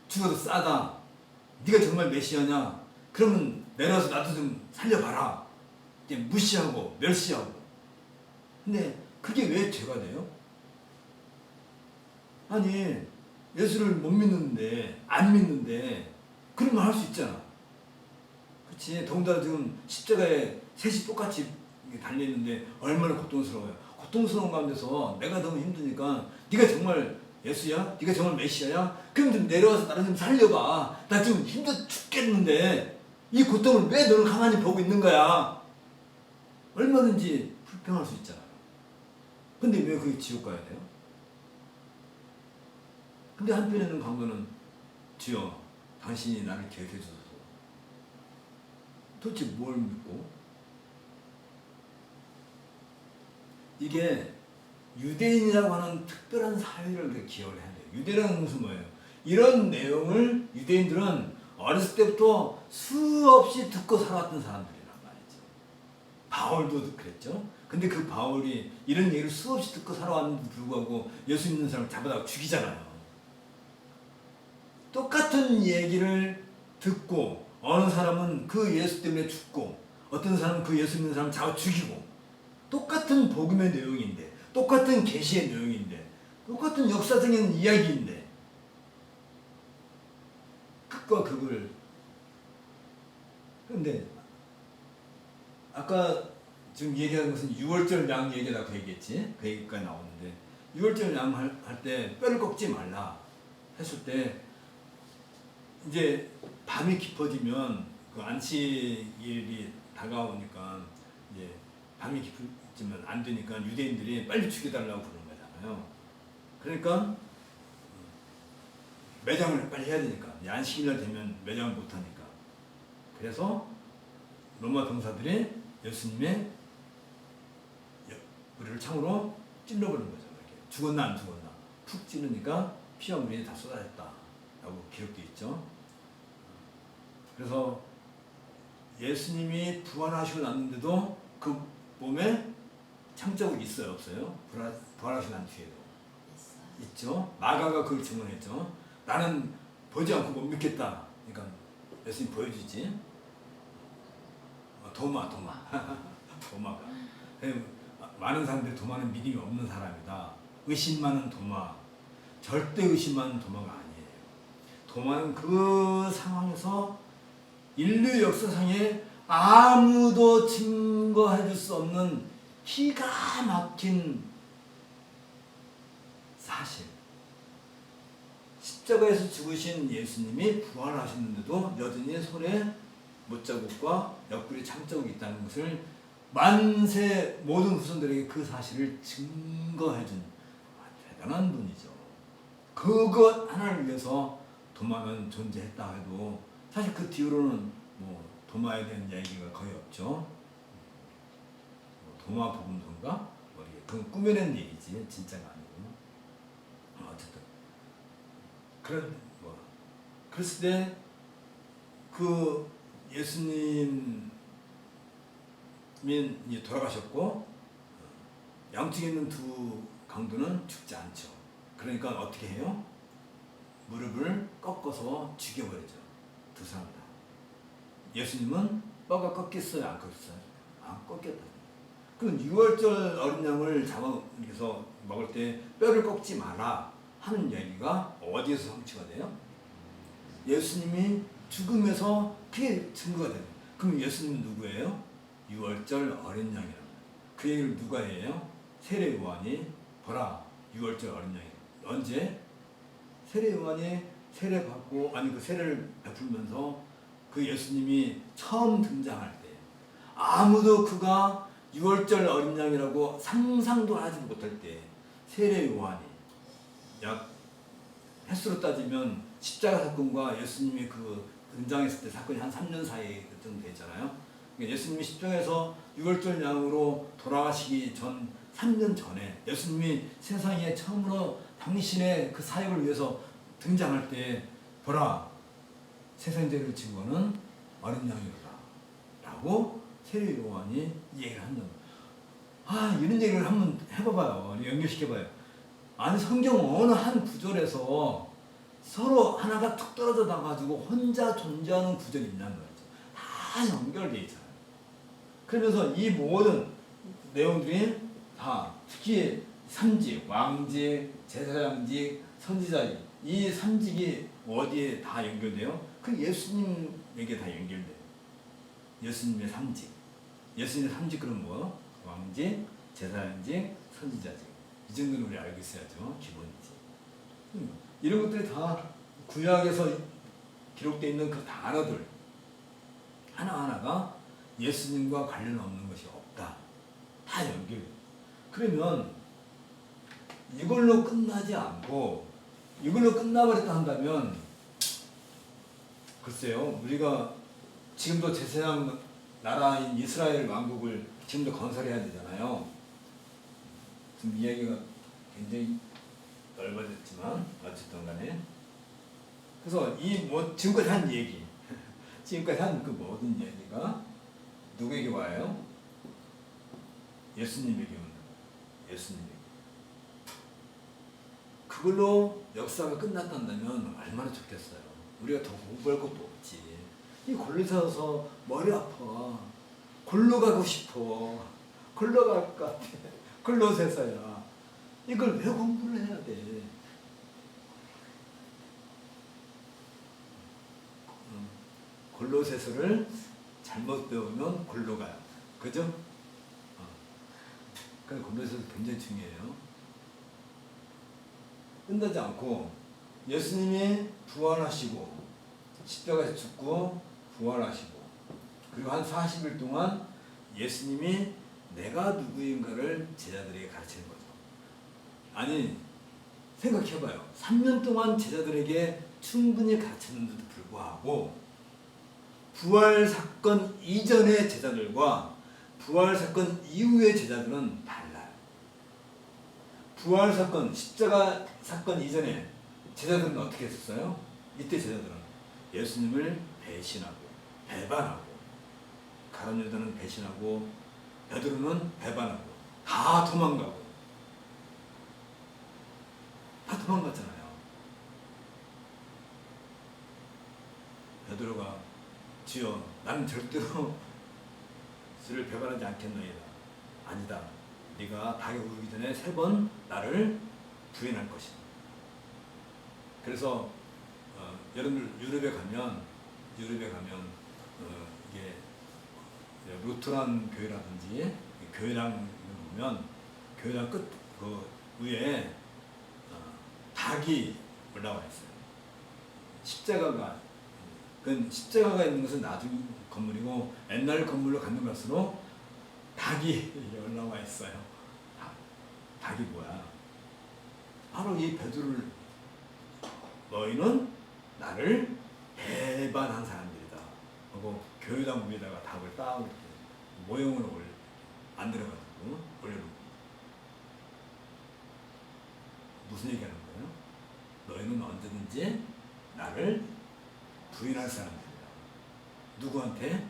죽어도 싸다. 네가 정말 메시아냐? 그러면 내려와서 나도 좀 살려봐라. 이제 무시하고 멸시하고. 근데 그게 왜 죄가 돼요? 아니 예수를 못 믿는데 안 믿는데 그런 말 할 수 있잖아. 그렇지? 더군다나 지금 십자가에 셋이 똑같이 달려있는데 얼마나 고통스러워요. 고통스러운 가운데서 내가 너무 힘드니까 네가 정말 예수야? 네가 정말 메시아야? 그럼 좀 내려와서 나를 좀 살려봐. 나 지금 힘들어 죽겠는데 이 고통을 왜 너는 가만히 보고 있는 거야? 얼마든지 불평할 수 있잖아요. 근데 왜 그게 지옥 가야 돼요? 근데 한편에는 강도는 주여 당신이 나를 기억해 주소서. 도대체 뭘 믿고? 이게 유대인이라고 하는 특별한 사회를 기억을 해야 돼요. 유대라는 것은 뭐예요? 이런 내용을 유대인들은 어렸을 때부터 수없이 듣고 살아왔던 사람들이란 말이죠. 바울도 그랬죠. 근데 그 바울이 이런 얘기를 수없이 듣고 살아왔는데도 불구하고 예수 믿는 사람을 잡아다가 죽이잖아요. 똑같은 얘기를 듣고 어느 사람은 그 예수 때문에 죽고 어떤 사람은 그 예수 믿는 사람을 잡아 죽이고 똑같은 복음의 내용인데 똑같은 계시의 내용인데 똑같은 역사적인 이야기인데 극과 극을. 그런데 아까 지금 얘기하는 것은 6월절 양 얘기다 그 얘기했지. 그 얘기까지 나오는데 6월절 양 할 때 뼈를 꺾지 말라 했을 때 이제 밤이 깊어지면 그 안식일이 다가오니까 이제 밤이 깊어지면 안 되니까 유대인들이 빨리 죽여달라고 그러는 거잖아요. 그러니까 매장을 빨리 해야 되니까 안식일날 되면 매장을 못 하니까. 그래서 로마 병사들이 예수님의 머리를 창으로 찔러버린 거죠. 이렇게. 죽었나 안 죽었나 푹 찌르니까 피와 물이 다 쏟아졌다라고 기록되어 있죠. 그래서 예수님이 부활하시고 났는데도 그 몸에 창자국이 있어요, 없어요? 부활하시고 난 뒤에도 있죠. 마가가 그걸 증언했죠. 나는 보지 않고 못 믿겠다. 그러니까 예수님 보여주지. 도마가 많은 사람들이 도마는 믿음이 없는 사람이다. 의심 많은 도마, 절대 의심 많은 도마가 아니에요. 도마는 그 상황에서 인류 역사상에 아무도 증거해 줄 수 없는 기가 막힌 사실. 십자가에서 죽으신 예수님이 부활하셨는데도 여전히 손에 못자국과 옆구리 창자국이 있다는 것을 만세 모든 후손들에게 그 사실을 증거해준 대단한 분이죠. 그것 하나를 위해서 도마는 존재했다 해도 사실 그 뒤로는 뭐 도마에 대한 이야기가 거의 없죠. 도마 복음서인가? 그건 꾸며낸 얘기지 진짜가 아니고. 어쨌든 그랬을 때 그 예수님이 돌아가셨고 양쪽에 있는 두 강도는 죽지 않죠. 그러니까 어떻게 해요? 무릎을 꺾어서 죽여버리죠. 두 사람 다. 예수님은 뼈가 꺾였어요? 안 꺾였어요? 안 꺾였다. 그럼 6월절 어린 양을 잡아서 먹을 때 뼈를 꺾지 마라 하는 얘기가 어디에서 성취가 돼요? 예수님이 죽음에서 그게 증거가 돼요. 그럼 예수님은 누구예요? 6월절 어린 양이라고. 그 얘기를 누가 해요? 세례 요한이 보라 6월절 어린 양이. 언제? 세례 요한이 세례 받고 그 세례를 베풀면서 그 예수님이 처음 등장할 때 아무도 그가 6월절 어린 양이라고 상상도 하지 못할 때 세례 요한이 약 횟수로 따지면 십자가 사건과 예수님이 그 등장했을 때 사건이 한 3년 사이 정도 되잖아요. 그러니까 예수님이 십자가에서 6월절 양으로 돌아가시기 전 3년 전에 예수님이 세상에 처음으로 당신의 그 사역을 위해서 등장할 때 보라 세상 죄를 지고 가는 어린 양이로다 라고 세례 요한이 이 얘기를 한다. 이런 얘기를 한번 해봐봐요. 연결시켜봐요. 아니 성경 어느 한 구절에서 서로 하나가 툭 떨어져 나가지고 혼자 존재하는 구절이 있냐는 거죠. 다 연결돼 있잖아요. 그러면서 이 모든 내용들이 다 특히 삼직, 왕직, 제사장직, 선지자직 이 삼직이 어디에 다 연결돼요? 그 예수님에게 다 연결돼요. 예수님의 삼직. 예수님의 삼직 그럼 뭐? 왕직, 제사장직, 선지자직. 이 정도는 우리 알고 있어야죠. 기본이지. 이런 것들이 다 구약에서 기록되어 있는 그 단어들 하나하나가 예수님과 관련 없는 것이 없다. 다 연결. 그러면 이걸로 끝나지 않고 이걸로 끝나버렸다 한다면 글쎄요. 우리가 지금도 제사장 나라인 이스라엘 왕국을 지금도 건설해야 되잖아요. 지금 이야기가 굉장히 넓어졌지만 어쨌든 간에 그래서 이 뭐 지금까지 한 얘기 지금까지 한 그 모든 얘기가 누구에게 와요? 예수님에게 오는 거예요. 예수님에게. 그걸로 역사가 끝났단다면 얼마나 좋겠어요. 우리가 더 공부할 것도 없지. 이 골로새서 머리 아파. 골로 가고 싶어. 골로 갈 것 같아. 골로새서야. 이걸 왜 공부를 해야 돼? 골로새서를 잘못 배우면 골로 가요. 그죠? 그래서 골로새서 굉장히 중요해요. 끝나지 않고 예수님이 부활하시고 십자가에서 죽고 부활하시고 그리고 한 40일 동안 예수님이 내가 누구인가를 제자들에게 가르치는 거죠. 아니 생각해봐요. 3년 동안 제자들에게 충분히 가르쳤는데도 불구하고 부활 사건 이전의 제자들과 부활 사건 이후의 제자들은 달라요. 부활 사건, 십자가 사건 이전에 제자들은 어떻게 했었어요? 이때 제자들은 예수님을 배신하고 배반하고 가룟 유다는 배신하고 베드로는 배반하고 다 도망가고 다 도망갔잖아요. 베드로가 주여 나는 절대로 주를 배반하지 않겠노이다. 아니다. 네가 닭이 울기 전에 3번 나를 부인할 것이다. 그래서 여러분들 유럽에 가면 이게 루트란 교회라든지 교회당 보면 교회당 끝 그 위에 닭이 올라와 있어요. 십자가가 있는 것은 나중 건물이고 옛날 건물로 가면 갈수록 닭이 올라와 있어요. 닭이 뭐야? 바로 이 베드로를 너희는 나를 배반한 사람들이다. 하고 교회당 위에다가 닭을 딱 이렇게 모형으로 만들어가지고 올려놓고 무슨 얘기하는 거예요? 너희는 언제든지 나를 부인할 사람들이다. 누구한테?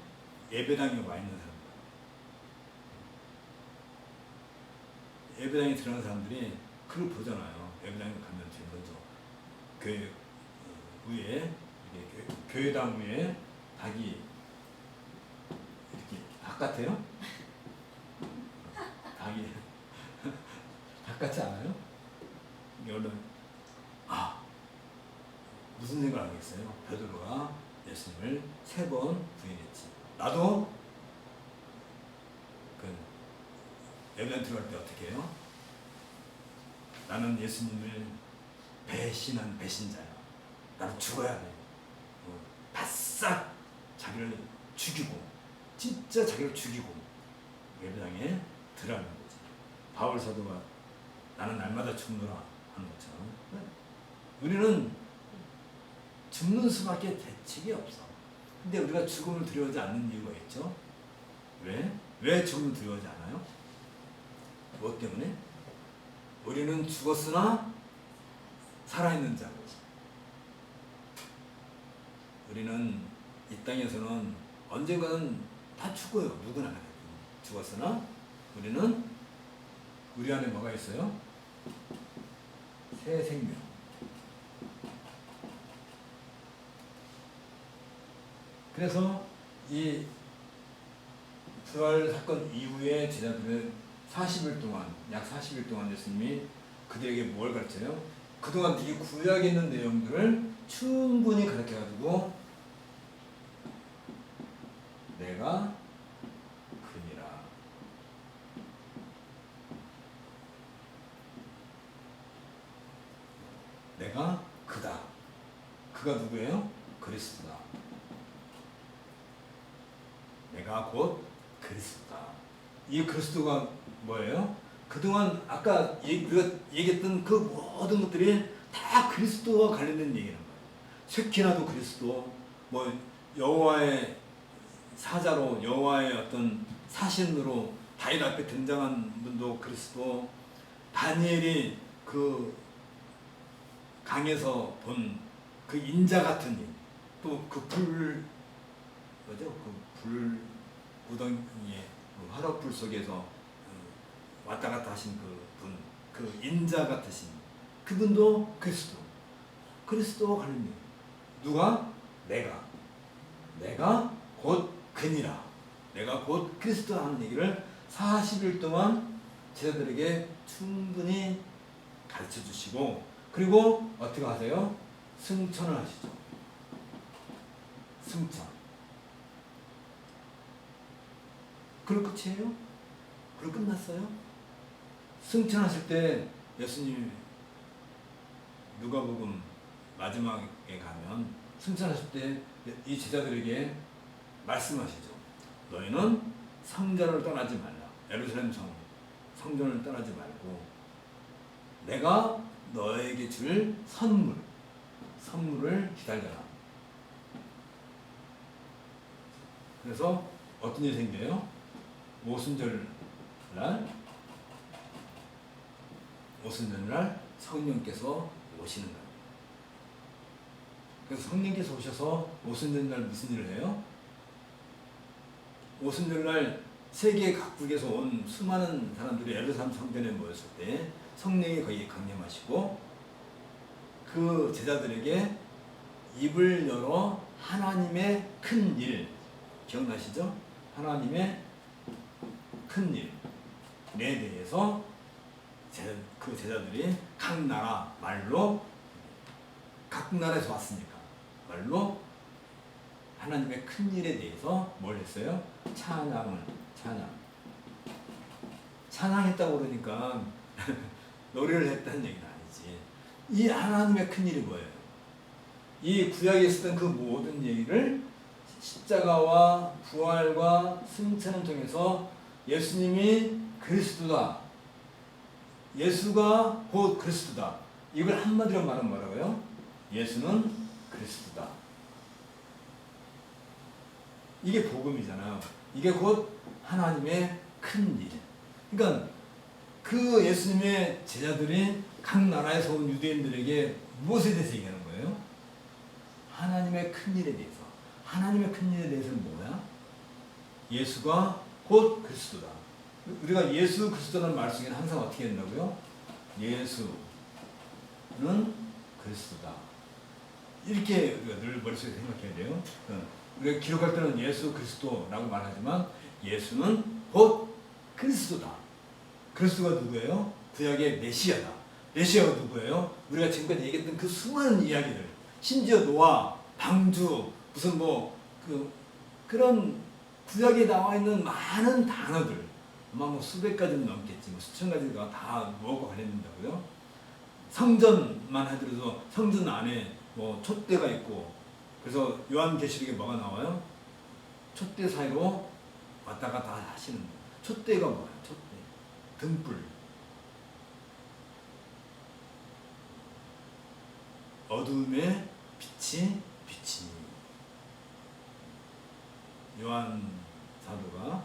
예배당에 와 있는 사람들. 예배당에 들어가는 사람들이 그걸 보잖아요. 예배당에 가면 제일 먼저 교회 위에 교회당 위에 닭이 이렇게 닭 같아요? 닭이 닭 같지 않아요? 여러분 무슨 생각을 하겠어요? 베드로가 예수님을 3번 부인했지. 나도 예배당 들어갈 때 어떻게 해요? 나는 예수님을 배신한 배신자야. 나는 죽어야 돼. 바싹 자기를 죽이고 진짜 자기를 죽이고 예배당에 들어가는 거지. 바울 사도가 나는 날마다 죽노라 하는 것처럼 우리는 죽는 수밖에 대책이 없어. 근데 우리가 죽음을 두려워하지 않는 이유가 있죠. 왜? 왜 죽음을 두려워하지 않아요? 무엇 때문에? 우리는 죽었으나 살아있는 자고 우리는 이 땅에서는 언젠가는 다 죽어요. 누구나 그래. 죽었으나 우리는 우리 안에 뭐가 있어요? 새 생명. 그래서 이 부활 사건 이후에 제자들은 40일 동안, 약 40일 동안 예수님이 그들에게 뭘 가르쳐요? 그동안 이 구약에 있는 내용들을 충분히 가르쳐가지고 내가 그니라. 내가 그다. 그가 누구예요? 그리스도다. 내가 곧 그리스도다. 이 그리스도가 뭐예요? 그동안 아까 우리가 얘기했던 그 모든 것들이 다 그리스도와 관련된 얘기란 말이에요. 쉐키나도 그리스도, 뭐 여호와의 사자로 여호와의 어떤 사신으로 다윗 앞에 등장한 분도 그리스도, 다니엘이 그 강에서 본 그 인자 같은 일, 또 그 불 뭐죠? 그 불 구덩이에 그 화롯불 속에서 왔다 갔다 하신 그 분, 그 인자 같으신 그분도 그리스도, 그리스도와 관련돼요. 누가? 내가 곧 그니라. 내가 곧 그리스도라는 얘기를 40일 동안 제자들에게 충분히 가르쳐 주시고, 그리고 어떻게 하세요? 승천을 하시죠. 승천. 그리고 끝이에요? 그리고 끝났어요? 승천하실 때 예수님 누가복음 마지막에 가면 승천하실 때 이 제자들에게 말씀하시죠. 너희는 성전을 떠나지 말라. 예루살렘 성전을 떠나지 말고 내가 너에게 줄 선물을 기다려라. 그래서 어떤 일이 생겨요? 오순절날 성령께서 오시는 거예요. 그래서 성령께서 오셔서 오순절날 무슨 일을 해요? 오순절날 세계 각국에서 온 수많은 사람들이 예루살렘 성전에 모였을 때 성령이 거기에 강림하시고 그 제자들에게 입을 열어 하나님의 큰 일, 기억나시죠? 하나님의 큰 일에 대해서 그 제자들이 각 나라 말로, 각 나라에서 왔으니까 말로 하나님의 큰 일에 대해서 뭘 했어요? 찬양했다고 그러니까 노래를 했다는 얘기는 아니지. 이 하나님의 큰 일이 뭐예요? 이 구약에 있었던 그 모든 얘기를 십자가와 부활과 승천을 통해서 예수님이 그리스도다, 예수가 곧 그리스도다, 이걸 한마디로 말하면 뭐라고요? 예수는 그리스도다. 이게 복음이잖아요. 이게 곧 하나님의 큰 일. 그러니까 그 예수님의 제자들이 각 나라에서 온 유대인들에게 무엇에 대해서 얘기하는 거예요? 하나님의 큰 일에 대해서. 하나님의 큰 일에 대해서는 뭐야? 예수가 곧 그리스도다. 우리가 예수 그리스도라는 말 속에는 항상 어떻게 된다고요? 예수는 그리스도다. 이렇게 우리가 늘 머릿속에 생각해야 돼요. 우리가 기록할 때는 예수 그리스도라고 말하지만 예수는 곧 그리스도다. 그리스도가 누구예요? 구약의 메시아다. 메시아가 누구예요? 우리가 지금까지 얘기했던 그 수많은 이야기들, 심지어 노아, 방주, 무슨 그런 구약에 나와 있는 많은 단어들, 아마 수백 가지는 넘겠지, 수천 가지가 다 뭐하고 관련된다고요? 성전만 하더라도 성전 안에 촛대가 있고, 그래서 요한계시록에 뭐가 나와요? 촛대 사이로 왔다 갔다 하시는 거예요. 촛대가 뭐야? 촛대, 등불. 어둠의 빛이 비치니. 요한 사도가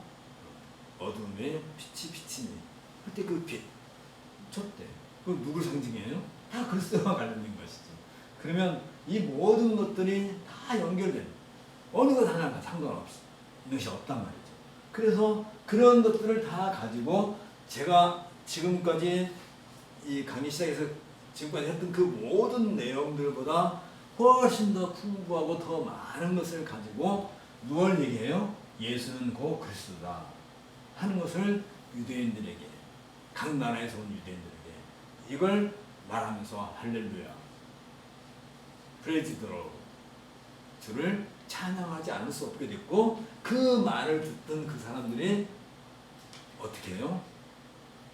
어둠의 빛이 비치니. 그때 그 빛, 촛대, 그 누굴 상징해요? 다 그리스도와 관련된 것이죠. 그러면 이 모든 것들이 다 연결된, 어느 것 하나가 상관없이 이것이 없단 말이죠. 그래서 그런 것들을 다 가지고 제가 지금까지 이 강의 시작해서 지금까지 했던 그 모든 내용들보다 훨씬 더 풍부하고 더 많은 것을 가지고 무엇을 얘기해요? 예수는 곧 그리스도다 하는 것을 유대인들에게, 각 나라에서 온 유대인들에게 이걸 말하면서 할렐루야, 프레이즈 더 주를 찬양하지 않을 수 없게 됐고, 그 말을 듣던 그 사람들이 어떻게 해요?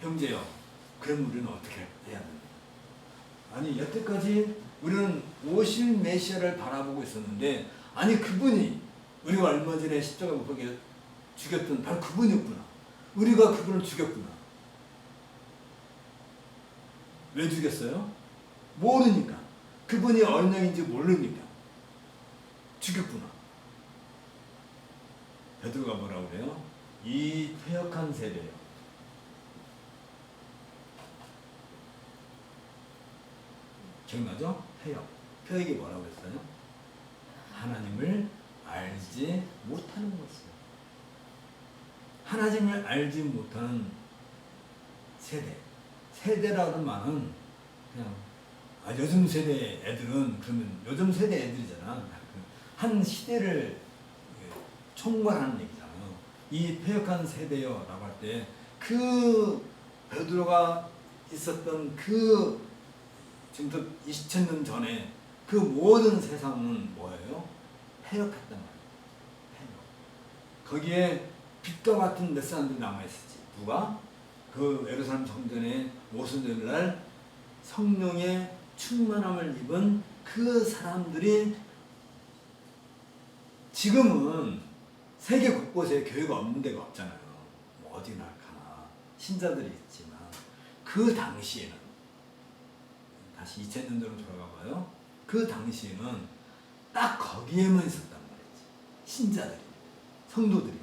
형제요, 그럼 우리는 어떻게 해야 됩니까? 아니 여태까지 우리는 오실 메시아를 바라보고 있었는데, 아니 그분이 우리가 얼마 전에 십자가 못 박혀 죽였던 바로 그분이었구나. 우리가 그분을 죽였구나. 왜 죽였어요? 모르니까. 그분이 얼령인지 모르니까 죽였구나. 베드로가 뭐라고 그래요? 이 퇴역한 세대요. 기억나죠? 퇴역. 퇴역이 뭐라고 했어요? 하나님을 알지 못하는 것이요. 하나님을 알지 못하는 세대. 세대라는 말은 그냥 요즘 세대 애들은 그러면 요즘 세대 애들이잖아. 한 시대를 총괄하는 얘기잖아요. 이 퇴역한 세대요라고 할 때 그 베드로가 있었던 그 지금부터 2000년 전에 그 모든 세상은 뭐예요? 퇴역했단 말이에요. 퇴역. 거기에 빛과 같은 몇 사람들이 남아있었지. 누가? 그 예루살렘 성전에 오순절날 성령의 충만함을 입은 그 사람들이 지금은 세계 곳곳에 교회가 없는 데가 없잖아요. 뭐 어디나 가나 신자들이 있지만 그 당시에는, 다시 2000년 전으로 돌아가 봐요. 그 당시에는 딱 거기에만 있었단 말이지. 신자들이, 성도들이,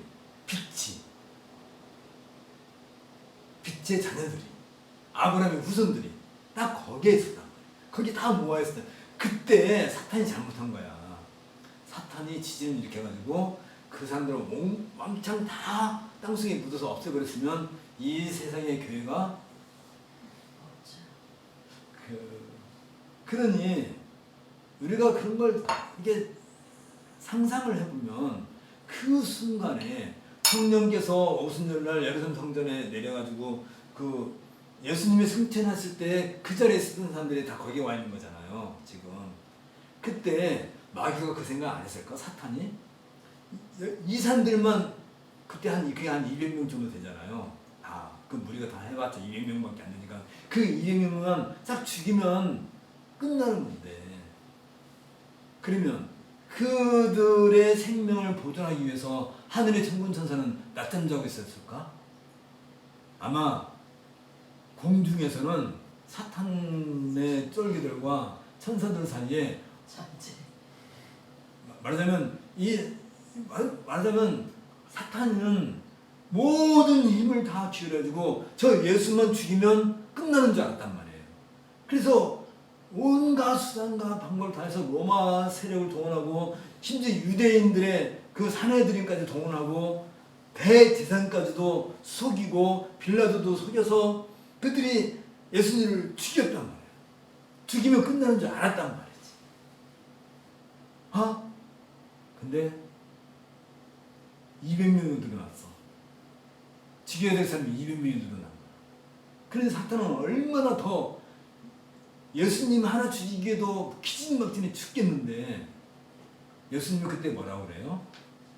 빛의 자녀들이, 아브라함의 후손들이 딱 거기에 있었단 말이야. 거기 다 모아있었다. 그때 사탄이 잘못한 거야. 사탄이 지진을 일으켜가지고 그 사람들을 왕창 다 땅속에 묻어서 없애버렸으면 이 세상의 교회가 그러니 우리가 그런 걸 이게 상상을 해보면 그 순간에 성령께서 오순절날 예루살렘 성전에 내려가지고 그 예수님이 승천했을 때 그 자리에 있었던 사람들이 다 거기에 와 있는 거잖아요. 지금 그때 마귀가 그 생각 안 했을까? 사탄이 이 사람들만 그때 그게 한 200명 정도 되잖아요. 그 무리가 다 해봤자 200명밖에 안 되니까 그 200명만 싹 죽이면 끝나는 건데, 그러면 그들의 생명을 보존하기 위해서 하늘의 천군 천사는 낮잠 자고 있었을까? 아마 공중에서는 사탄의 쫄기들과 천사들 사이에 말하자면 사탄은 모든 힘을 다 기울여주고 저 예수만 죽이면 끝나는 줄 알았단 말이에요. 그래서 온갖 수단과 방법을 다해서 로마 세력을 동원하고 심지어 유대인들의 그 사내들인까지 동원하고 대제사장까지도 속이고 빌라도도 속여서 그들이 예수님을 죽였단 말이에요. 죽이면 끝나는 줄 알았단 말이지. 근데 200명이 늘어났어. 죽여야 될 사람이 200명이 늘어난 거야. 그래서 사탄은 얼마나 더 예수님 하나 죽이기에도 기진막진에 죽겠는데, 예수님이 그때 뭐라고 그래요?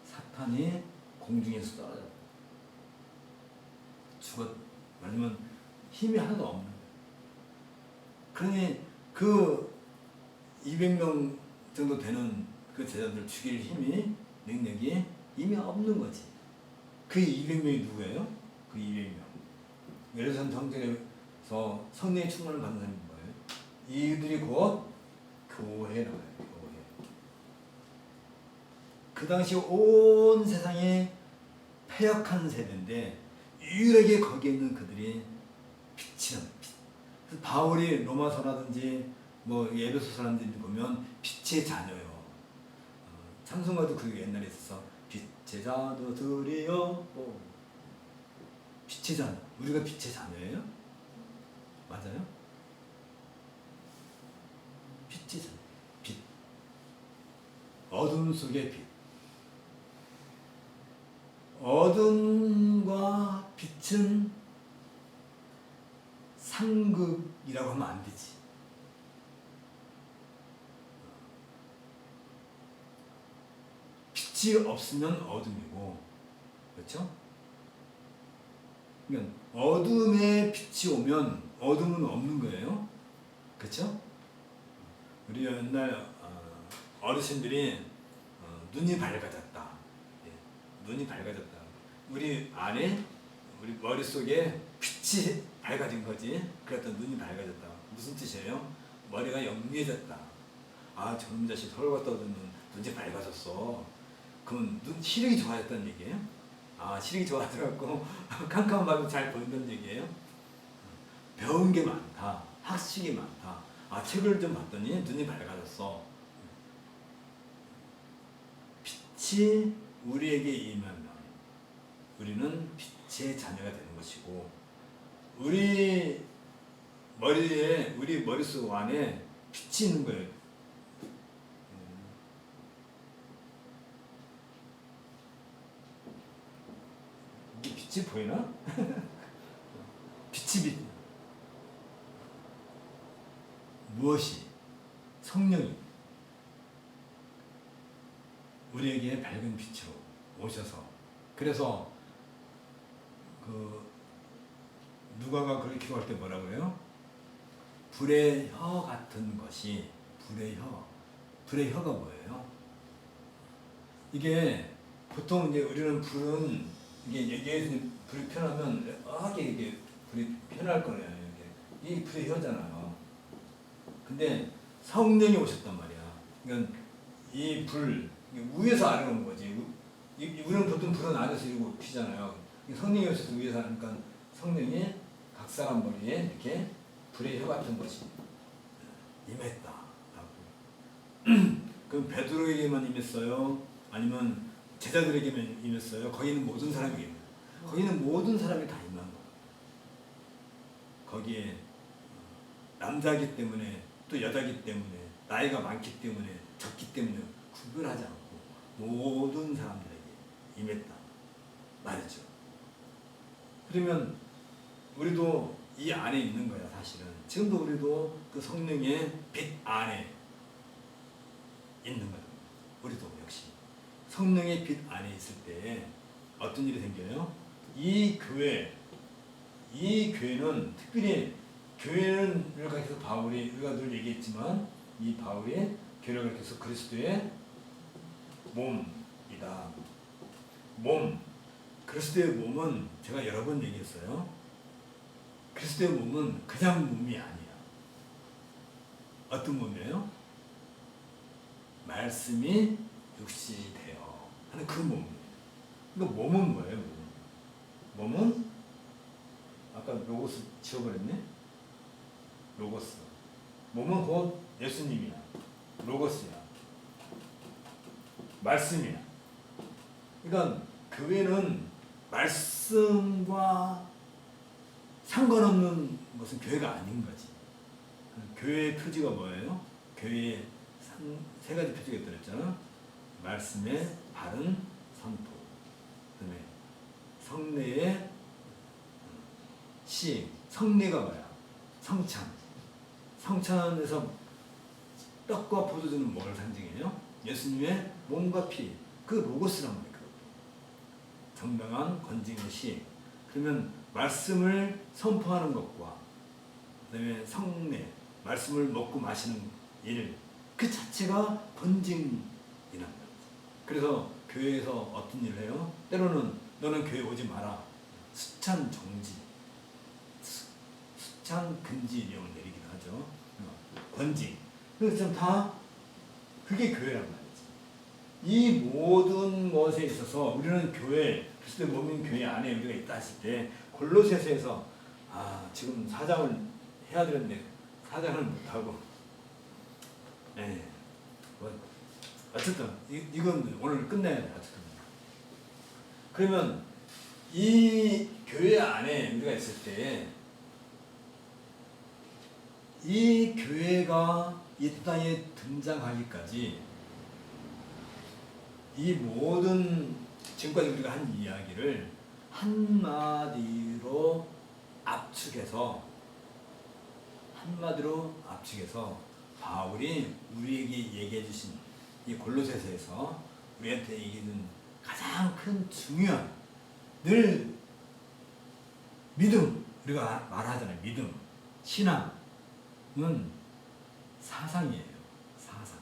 사탄이 공중에서 떨어져 말하면 힘이 하나도 없는 거예요. 그러니 그 200명 정도 되는 그 제자들 죽일 힘이, 능력이 이미 없는 거지. 그 200명이 누구예요? 그 200명. 예루살렘 성전에서 성령의 충만을 받는 사람이 뭐예요? 이들이 곧 교회라고 해요. 교회. 그 당시 온 세상에 패역한 세대인데 유일하게 거기에 있는 그들이 빛이란 빛. 그래서 바울이 로마서라든지 뭐 에베소 사람들이 보면 빛의 자녀요. 찬송가도 그 옛날에 있어서 빛, 제자도 드리어 빛의 자녀. 우리가 빛의 자녀예요? 맞아요? 빛의 자녀. 빛. 어둠 속의 빛. 어둠과 빛은 상극이라고 하면 안 되지. 빛이 없으면 어둠이고, 그렇죠? 그러니까 어둠에 빛이 오면 어둠은 없는 거예요. 그렇죠? 우리 옛날 어르신들이 눈이 밝아졌다. 눈이 밝아졌다. 우리 안에, 우리 머릿속에 빛이 밝아진 거지. 그랬더니 눈이 밝아졌다. 무슨 뜻이에요? 머리가 영리해졌다. 아, 저놈 자식 서울 갔다 오더니 눈이 밝아졌어. 그럼 시력이 좋아졌다는 얘기예요? 아, 시력이 좋아져갖고 캄캄한 밤에 잘 보인다는 얘기예요? 배운 게 많다. 학식이 많다. 아, 책을 좀 봤더니 눈이 밝아졌어. 빛이 우리에게 임하면 우리는 빛의 자녀가 되는 것이고, 우리 머리에, 우리 머릿속 안에 빛이 있는 거예요. 이게 빛이 보이나? 빛이 빛. 무엇이? 성령이 우리에게 밝은 빛으로 오셔서, 그래서 누가가 그렇게 기도할 때 뭐라 그래요? 불의 혀 같은 것이, 불의 혀. 불의 혀가 뭐예요? 이게 보통 이제 우리는 불은 이게 얘기해서 불이 편하면 이게 불이 편할 거예요. 이게 불의 혀잖아요. 근데 성령이 오셨단 말이야. 그러니까 이 불, 위에서 아래로 온 거지. 우리는 보통 불은 아래서 이러고 피잖아요. 성령이 오셔서 위에서 하니까 성령이 각 사람 머리에 이렇게 불의 혀 같은 것이 임했다. 그럼 베드로에게만 임했어요? 아니면 제자들에게만 임했어요? 거기는 모든 사람에게 임해요. 거기는 모든 사람이 다 임한 거예요. 거기에 남자기 때문에 또 여자기 때문에 나이가 많기 때문에 적기 때문에 구별하지 않고 모든 사람들에게 임했다 말이죠. 그러면 우리도 이 안에 있는 거야. 사실은 지금도 우리도 그 성령의 빛 안에 있는 거야. 우리도 역시 성령의 빛 안에 있을 때 어떤 일이 생겨요? 이 교회는 특별히 교회를 가리켜서 바울이, 우리가 늘 얘기했지만 이 바울이 교회를 가리켜서 그리스도의 몸이다. 몸. 그리스도의 몸은 제가 여러 번 얘기했어요. 그리스도의 몸은 그냥 몸이 아니야. 어떤 몸이에요? 말씀이 육신이 되어 하는 그 몸이에요. 그러니까 몸은 뭐예요? 몸은 아까 로고스 지워버렸네? 로고스. 몸은 곧 예수님이야. 로고스야. 말씀이야. 그러니까 교회는 말씀과 상관없는 것은 교회가 아닌 거지. 교회의 표지가 뭐예요? 교회의 세 가지 표지가 들었잖아. 말씀의 바른 선포, 그다음에 성례의 시행. 성례가 뭐야? 성찬. 성찬에서 떡과 포도주는 뭘 상징해요? 예수님의 몸과 피. 그 로고스란 말이에요. 정당한 건징의 시행. 그러면 말씀을 선포하는 것과 그다음에 성례, 말씀을 먹고 마시는 일, 그 자체가 건징이란 말이에요. 그래서 교회에서 어떤 일을 해요? 때로는 너는 교회 오지 마라. 수찬 정지, 수찬 금지령을 내리기도 하죠. 건징. 그래서 다 그게 교회란 말이지. 이 모든 것에 있어서 우리는 교회, 그리스도의 몸인 교회 안에 우리가 있다 했을 때 골로새서에서 지금 4장을 해야 되는데 4장을 못하고 어쨌든 이건 오늘 끝내야 돼. 어쨌든 그러면 이 교회 안에 우리가 있을 때 이 교회가 이 땅에 등장하기까지 이 모든 지금까지 우리가 한 이야기를 한마디로 압축해서 바울이 우리에게 얘기해 주신 이 골로새서에서 우리한테 얘기하는 가장 큰 중요한 늘 믿음, 우리가 말하잖아요. 믿음, 신앙은 사상이에요. 사상.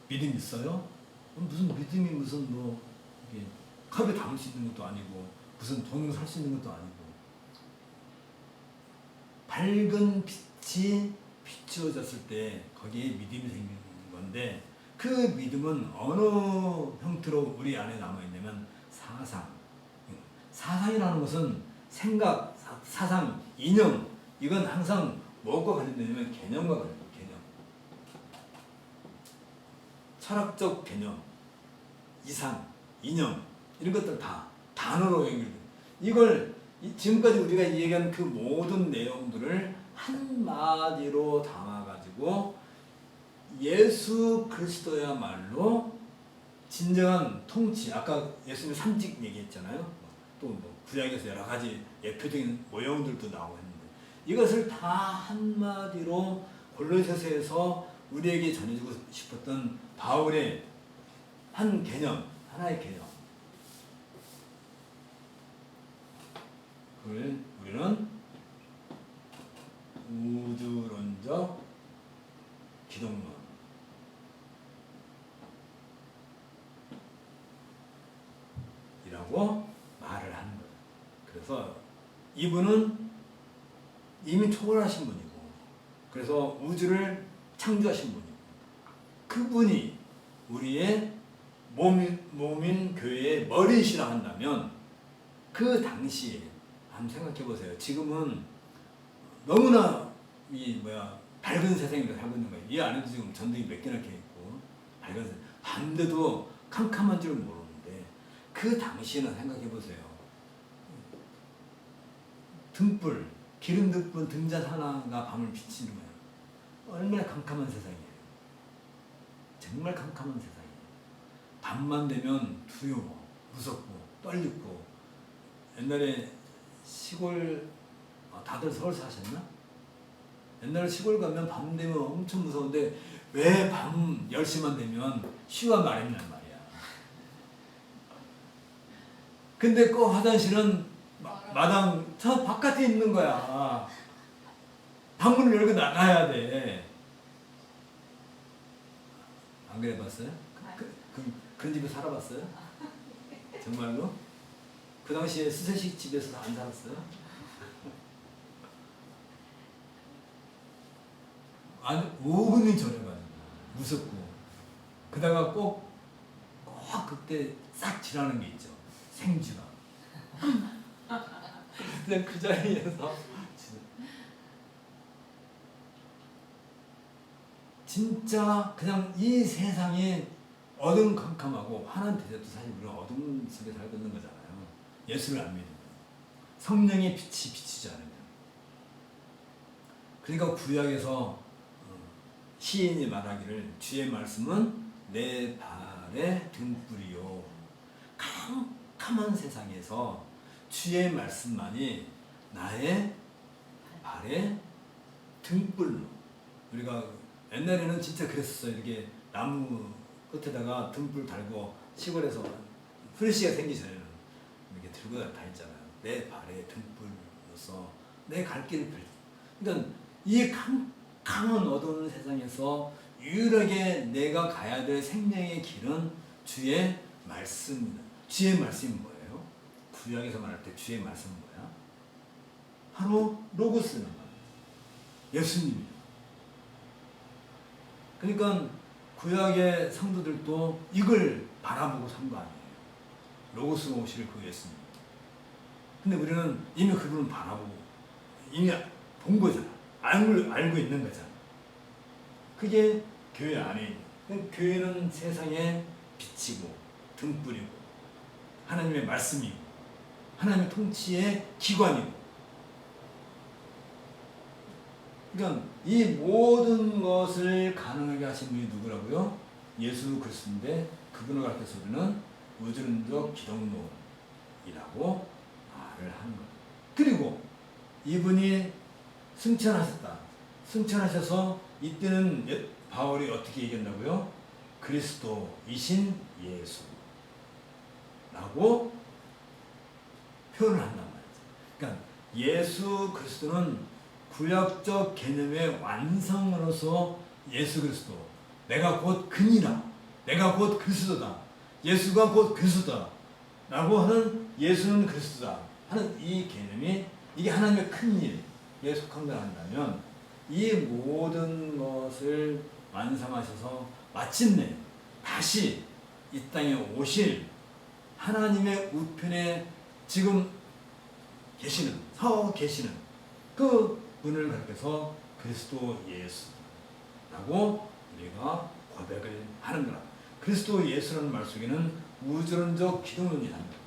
믿음 있어요? 무슨 믿음이 무슨 뭐 이게 컵에 담을 수 있는 것도 아니고 무슨 돈으로 살 수 있는 것도 아니고 밝은 빛이 비추어졌을 때 거기에 믿음이 생기는 건데 그 믿음은 어느 형태로 우리 안에 남아있냐면 사상. 사상이라는 것은 생각, 사상, 이념 이건 항상 무엇과 관련되냐면 개념과 관련돼요. 개념. 철학적 개념, 이상, 이념 이런 것들 다 단어로 연결돼요. 이걸 지금까지 우리가 얘기한 그 모든 내용들을 한마디로 담아가지고 예수 그리스도야말로 진정한 통치, 아까 예수님 삼직 얘기했잖아요. 또 뭐 구약에서 여러 가지 예표적인 모형들도 나오고 했는데 이것을 다 한마디로 골로새서에서 우리에게 전해주고 싶었던 바울의 한 개념, 하나의 개념. 그걸 우리는 우주론적 기독론. 이라고 말을 하는 거예요. 그래서 이분은 이미 초월하신 분이고, 그래서 우주를 창조하신 분이고, 그분이 우리의 몸인 교회의 머리시라 한다면, 그 당시에 한번 생각해 보세요. 지금은 너무나 밝은 세상에 살고 있는 거예요. 이 안에도 지금 전등이 몇 개나 켜 있고, 밝은 세상. 밤새도 캄캄한 줄 모르는데, 그 당시에는 생각해 보세요. 등불, 기름 등불 등잔 하나가 밤을 비치는 거예요. 얼마나 캄캄한 세상이에요. 정말 캄캄한 세상이에요. 밤만 되면 두려워, 무섭고, 떨리고. 옛날에 시골, 다들 서울 사셨나? 옛날에 시골 가면 밤 되면 엄청 무서운데 왜 밤 10시만 되면 쉬가 마련이란 말이야. 근데 그 화장실은 마당 저 바깥에 있는 거야. 방문을 열고 나가야 돼. 안 그래 봤어요? 그런 집에 살아봤어요? 정말로? 그 당시에 수세식 집에서 안 살았어요? 아니 5분이 전혀가지고 무섭고 그다가 꼭 그때 싹 지나는 게 있죠. 생쥐가. 그냥 그 자리에서 진짜 그냥 이 세상에 어둠캄캄하고 환한 대접도 사실 우리는 어둠 속에 살고 있는 거잖아요. 예수를 안 믿으면 성령의 빛이 비치지 않으면. 그러니까 구약에서 시인이 말하기를 주의 말씀은 내 발의 등불이요. 캄캄한 세상에서 주의 말씀만이 나의 발의 등불로. 우리가 옛날에는 진짜 그랬었어요. 이렇게 나무 끝에다가 등불 달고 시골에서 후레쉬가 생기기 전에는 이렇게 들고 다녔잖아요. 내 발의 등불로서 내 갈 길을 펼쳐. 그러니까 이 캄캄한 어두운 세상에서 유일하게 내가 가야 될 생명의 길은 주의 말씀입니다. 주의 말씀이 뭐예요? 구약에서 말할 때 주의 말씀은 뭐야? 바로 로고스는 말이에요. 예수님이에요. 그러니까 구약의 성도들도 이걸 바라보고 산 거 아니에요. 로고스로 오실 그 예수님. 근데 우리는 이미 그분을 바라보고 이미 본 거잖아. 알고 있는 거잖아. 그게 교회 안에 있는. 교회는 세상에 빛이고 등불이고 하나님의 말씀이고 하나님의 통치의 기관이고, 그러니까 이 모든 것을 가능하게 하신 분이 누구라고요? 예수 그리스도인데, 그분을 가르쳐서 우리는 우주론적 기독론이라고 말을 하는 거예요. 그리고 이분이 승천하셨다. 승천하셔서 이때는 바울이 어떻게 얘기한다고요? 그리스도이신 예수라고 표현을 한단 말이죠. 그러니까 예수 그리스도는 구약적 개념의 완성으로서 예수 그리스도, 내가 곧 그니라, 내가 곧 그리스도다, 예수가 곧 그리스도다 라고 하는 예수는 그리스도다 하는 이 개념이, 이게 하나님의 큰 일에 속한다 한다면, 이 모든 것을 완성하셔서 마침내 다시 이 땅에 오실 하나님의 우편에 지금 계시는, 서 계시는 그 분을 가르쳐서 그리스도 예수라고 우리가 고백을 하는 거라. 그리스도 예수라는 말 속에는 우주론적 기독론이 합니다.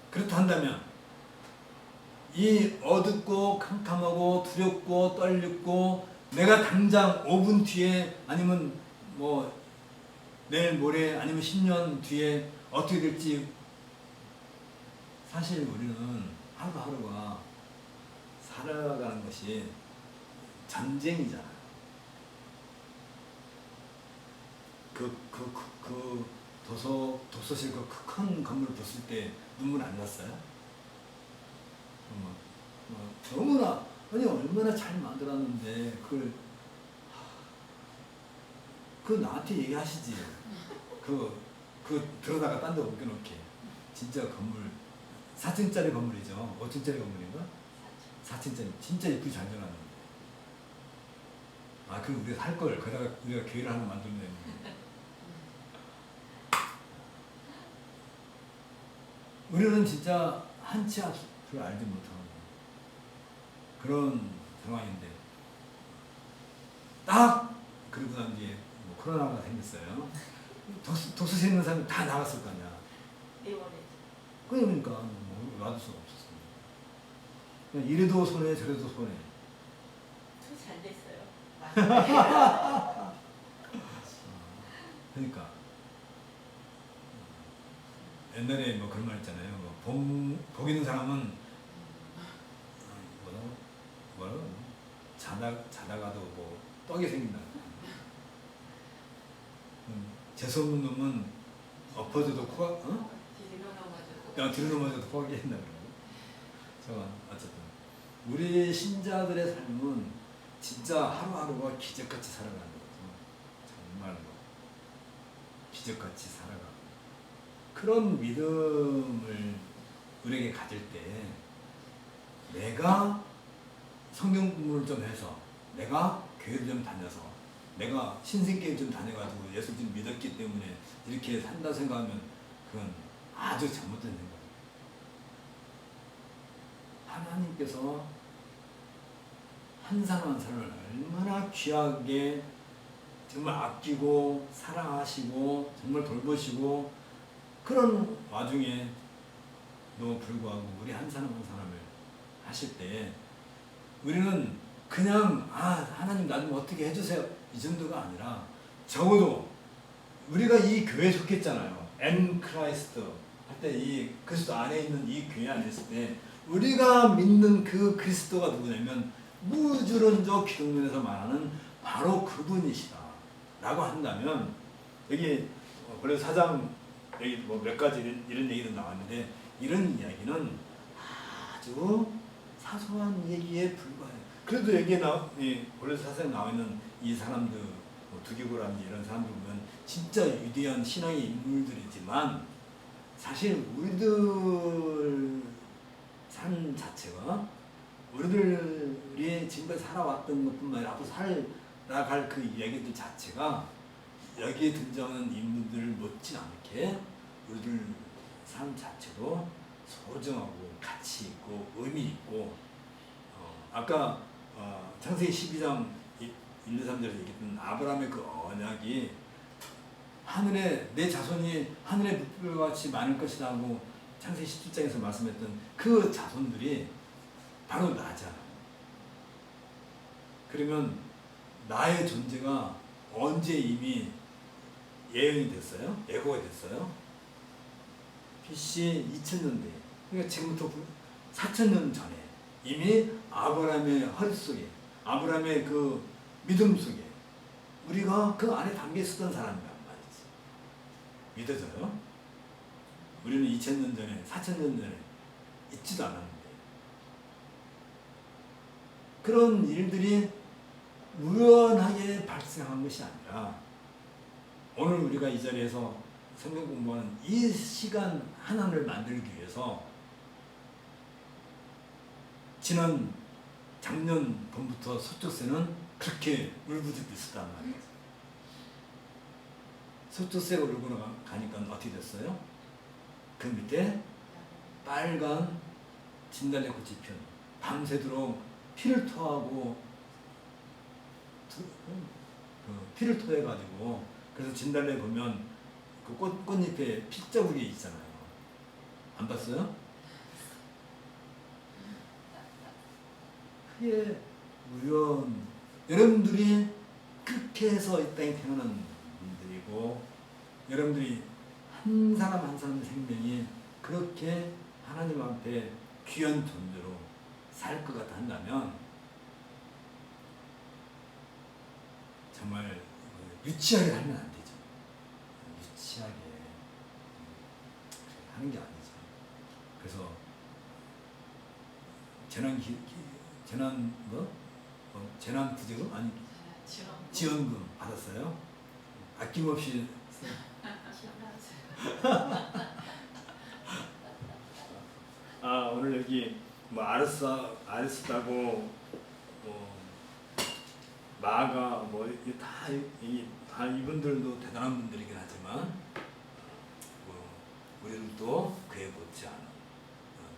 그렇다 한다면 이 어둡고 캄캄하고 두렵고 떨리고 내가 당장 5분 뒤에 아니면 뭐 내일 모레 아니면 10년 뒤에 어떻게 될지, 사실 우리는 하루하루가 살아가는 것이 전쟁이잖아요. 도서실 그 큰 건물 봤을 때 눈물 안 났어요? 너무나, 아니 얼마나 잘 만들었는데 그걸 나한테 얘기하시지. 들어다가 딴 데 옮겨놓게. 진짜 건물 4층짜리 건물이죠. 5층짜리 건물인가? 4층짜리 진짜 예쁘게 잘 지어놨는데, 그럼 우리가 살걸. 거기다가 우리가 교회를 하나 만들면 되는데. 우리는 진짜 한치 앞을 알지 못하는 그런 상황인데, 딱 그러고 난 뒤에 뭐 코로나가 생겼어요. 도서실에 있는 사람이 다 나갔을 거 아니야. 그러니까 뭐 놔둘 수가 없었어요. 그냥 이래도 손해 저래도 손해. 잘 됐어요. 그러니까 옛날에 뭐 그런 말 있잖아요. 복 있는 사람은 뭐라고 자다가도 뭐 떡이 생긴다. 재수없는 놈은 엎어져도 코가 뒤로 넘어져도 코가 깨진다 그러고. 어쨌든 우리 신자들의 삶은 진짜 하루하루가 기적같이 살아가는 거죠. 정말로 기적같이 살아가고, 그런 믿음을 우리에게 가질 때 내가 성경 공부를 좀 해서, 내가 교회를 좀 다녀서, 내가 신생교회 좀 다녀가지고 예수를 좀 믿었기 때문에 이렇게 산다 생각하면 그건 아주 잘못된 생각이에요. 하나님께서 한 사람 한 사람을 얼마나 귀하게 정말 아끼고 사랑하시고 정말 돌보시고, 그런 와중에도 불구하고 우리 한 사람 한 사람을 하실 때 우리는 그냥 하나님 나 좀 어떻게 해주세요 이 정도가 아니라, 적어도 우리가 이 교회에 속했잖아요. 엠 크라이스트 할 때 이 그리스도 안에 있는 이 교회 안에 있을 때 우리가 믿는 그 그리스도가 누구냐면 무주론적 기독론에서 말하는 바로 그분이시다 라고 한다면, 여기 원래 4장 여기 뭐 몇 가지 이런 얘기도 나왔는데, 이런 이야기는 아주 사소한 얘기에 불과해요. 그래도 여기에 원래 사상에 나와 있는 이 사람들, 뭐 두기고라든지 이런 사람들 보면 진짜 위대한 신앙의 인물들이지만, 사실 우리들 삶 자체가, 우리들이 지금까지 살아왔던 것뿐만 아니라 앞으로 살아갈 그 이야기들 자체가 여기에 등장하는 인물들을 못지 않게 우리들 삶 자체도 소중하고 가치 있고 의미 있고, 아까 창세기 12장 1, 2, 3절에서 얘기했던 아브라함의 그 언약이 하늘에 내 자손이 하늘의 붓불과 같이 많을 것이다 하고 창세기 17장에서 말씀했던 그 자손들이 바로 나잖아. 그러면 나의 존재가 언제 이미 예언이 됐어요? 예고가 됐어요? BC 2000년대. 그러니까 지금부터 4000년 전에 이미 아브라함의 허리 속에, 아브라함의 그 믿음 속에 우리가 그 안에 담겨 있었던 사람이란 말이지. 믿어져요? 우리는 2000년 전에, 4000년 전에 있지도 않았는데. 그런 일들이 우연하게 발생한 것이 아니라 오늘 우리가 이 자리에서 성경 공부하는 이 시간 하나를 만들기 위해서 작년 봄부터 서쪽새는 그렇게 울부짖고 있었단 말이에요. 서쪽새가 울고 가니까 어떻게 됐어요? 그 밑에 빨간 진달래꽃이 핀 밤새도록 피를 토하고 피를 토해가지고 그래서 진달래 보면 그 꽃잎에 핏자국이 있잖아요. 안 봤어요? 그게 우연. 여러분들이 그렇게 해서 이 땅에 태어난 분들이고 여러분들이 한 사람 한 사람 생명이 그렇게 하나님 앞에 귀한 존재로 살 것 같아 한다면 정말 유치하게 하면 안 되죠. 유치하게 하는 게 아니죠. 그래서 재난 부지금 아니 지원금 받았어요. 아낌없이 오늘 여기 뭐 아르스다고 마가 뭐 다 이분들도 대단한 분들이긴 하지만 우리들도 그에 못지않은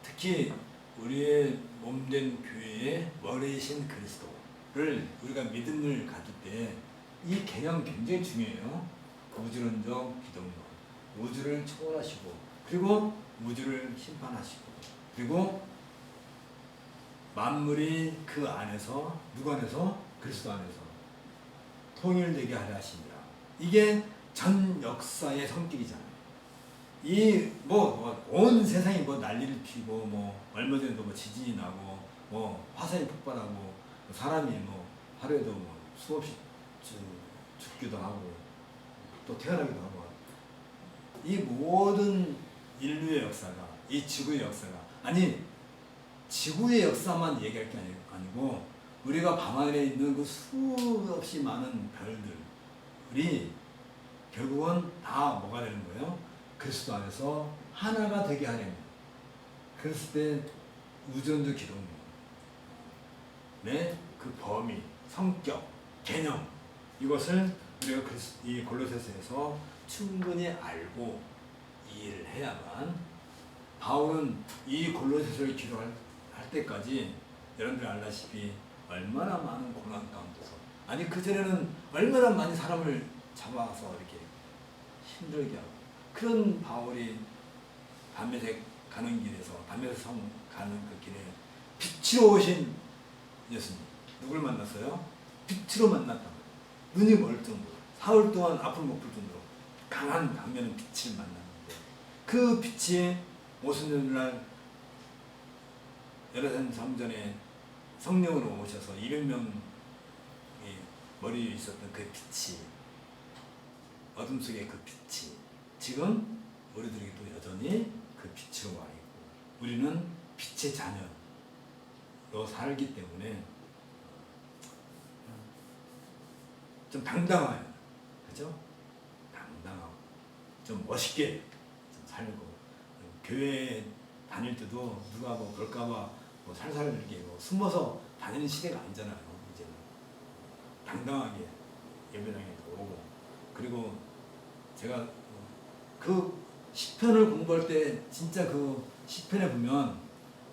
특히 우리의 몸된 교회의 머리이신 그리스도를 우리가 믿음을 가질 때 이 개념 굉장히 중요해요. 우주론적 기독론, 우주를 초월하시고 그리고 우주를 심판하시고 그리고 만물이 그 안에서 누구 안에서? 그리스도 안에서 통일되게 하려 하시니라. 이게 전 역사의 성격이잖아요. 이 온 세상이 난리를 피고 얼마 전에도 지진이 나고 화산이 폭발하고 사람이 하루에도 수없이 죽기도 하고 또 태어나기도 하고 이 모든 인류의 역사가 이 지구의 역사가 지구의 역사만 얘기할 게 아니고 우리가 밤하늘에 있는 그 수없이 많은 별들이 결국은 다 뭐가 되는 거예요? 그리스도 안에서 하나가 되게 하려는. 그랬을 때 우주론적 기독론의 그 범위, 성격, 개념 이것을 우리가 이 골로새서에서 충분히 알고 이해를 해야만 바울은 이 골로새서를 기록할 때까지 여러분들이 알다시피 얼마나 많은 고난 가운데서 그전에는 얼마나 많이 사람을 잡아서 이렇게 힘들게 하고 그런 바울이 담메색 가는 길에서 담메색 성 가는 그 길에 빛으로 오신 예수님 누굴 만났어요? 빛으로 만났다. 눈이 멀 정도로 사흘 동안 앞을 못 볼 정도로 강한 강렬한 빛을 만났는데 그 빛이 오순절날 예루살렘 성전에 성령으로 오셔서 200명이 머리에 있었던 그 빛이 어둠 속의 그 빛이 지금 우리들에게도 여전히 그 빛으로 와 있고 우리는 빛의 자녀로 살기 때문에 좀 당당해요. 그죠? 당당하고 좀 멋있게 좀 살고 교회 다닐 때도 누가 볼까봐 살살 이렇게 숨어서 다니는 시대가 아니잖아요. 이제는 당당하게 예배당에 오고 그리고 제가 그 시편을 공부할 때 진짜 그 시편에 보면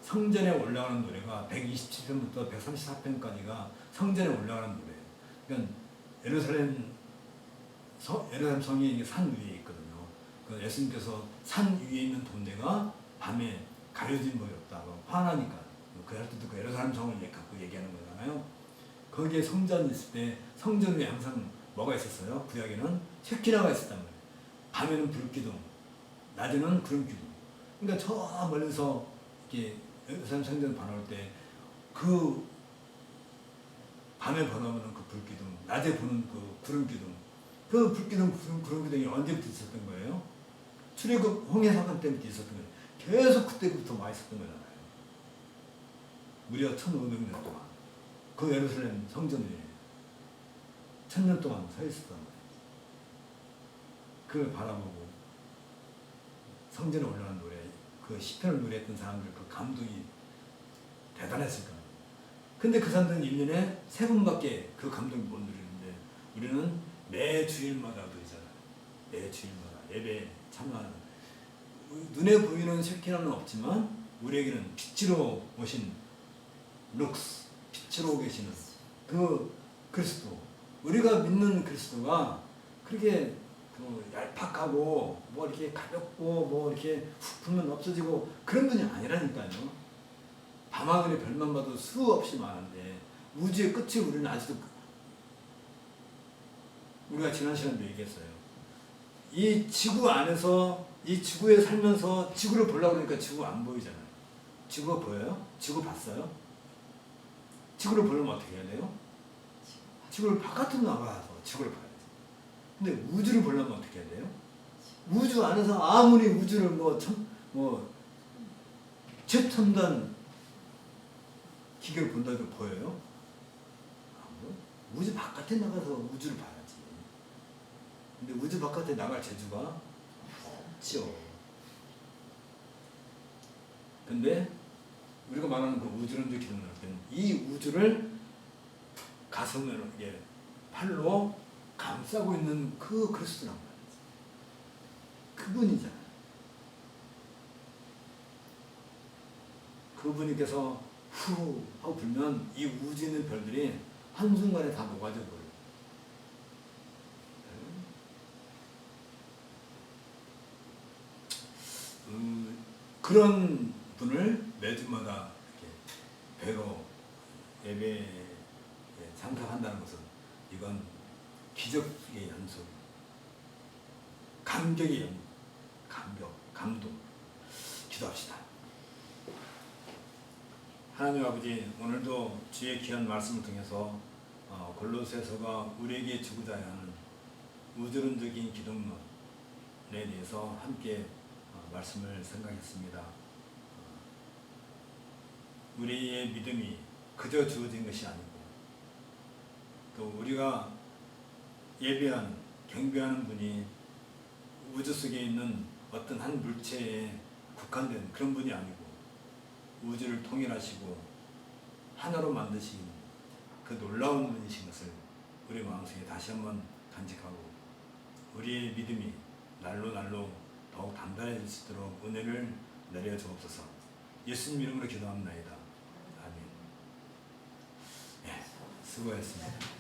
성전에 올라가는 노래가 127편부터 134편까지가 성전에 올라가는 노래예요. 그러니까 예루살렘 예루살렘 성이 산 위에 있거든요. 그 예수님께서 산 위에 있는 동네가 밤에 가려진 법이 없다고 화나니까 그할 때도 그 예루살렘 성을 갖고 얘기하는 거잖아요. 거기에 성전이 있을 때 성전 위에 항상 뭐가 있었어요? 구약에는 쉐키나가 있었단 말이에요. 밤에는 불기둥, 낮에는 구름기둥. 그러니까 저 멀리서 이렇게 예루살렘 성전을 바라볼 때 그 밤에 바라보는 그 불기둥, 낮에 보는 그 구름기둥, 그 불기둥, 구름기둥이 언제부터 있었던 거예요? 출애굽 홍해 사건 때부터 있었던 거예요. 계속 그때부터 와 있었던 거잖아요. 무려 1500년 동안 그 예루살렘 성전 위에 1000년 동안 서 있었단 말이에요. 그걸 바라보고 성전에 올라간 노래, 그 시편을 노래했던 사람들 그 감동이 대단했을 거예요. 근데 그 사람들은 1년에 3번밖에 그 감동을 못 누리는데 우리는 매 주일마다 누리잖아요. 매 주일마다 예배 참여하는. 눈에 보이는 쉐키나는 없지만 우리에게는 빛으로 오신 룩스, 빛으로 계시는 그 그리스도, 우리가 믿는 그리스도가 그렇게 그 얄팍하고 뭐 이렇게 가볍고 뭐 이렇게 훅 불면 없어지고 그런 분이 아니라니까요. 밤하늘의 별만 봐도 수없이 많은데 우주의 끝이 우리는 아직도 우리가 지난 시간도 얘기했어요. 이 지구 안에서 이 지구에 살면서 지구를 보려고 그러니까 지구 안 보이잖아요. 지구가 보여요? 지구 봤어요? 지구를 보려면 어떻게 해야 돼요? 지구를 바깥으로 나가서 지구를 봐야지. 근데 우주를 보려면 어떻게 해야 돼요? 우주 안에서 아무리 우주를 최첨단 기계를 본다고 해도 보여요? 우주 바깥에 나가서 우주를 봐야지. 근데 우주 바깥에 나갈 재주가 없죠. 근데 우리가 말하는 그 우주론적 기능을 할 때는 이 우주를 가슴으로 이게 팔로 감싸고 있는 그 그리스도란 말이지. 그분이잖아요. 그분께서 후 하고 불면 이 우주에 있는 별들이 한순간에 다 녹아져 버려요. 그런 분을 매주마다 이렇게 뵈러 예배에 참석한다는 것은 이건 기적의 연속, 감격의 감동. 기도합시다. 하나님 아버지, 오늘도 주의 귀한 말씀을 통해서 골로새서가 우리에게 주고자 하는 우주론적인 기독론에 대해서 함께 말씀을 생각했습니다. 우리의 믿음이 그저 주어진 것이 아니고 또 우리가 예배하는, 경배하는 분이 우주 속에 있는 어떤 한 물체에 국한된 그런 분이 아니고 우주를 통일하시고 하나로 만드신 그 놀라운 분이신 것을 우리 마음속에 다시 한번 간직하고 우리의 믿음이 날로 더욱 단단해질 수 있도록 은혜를 내려 주옵소서. 예수님 이름으로 기도합니다. 아멘. 네, 수고했습니다.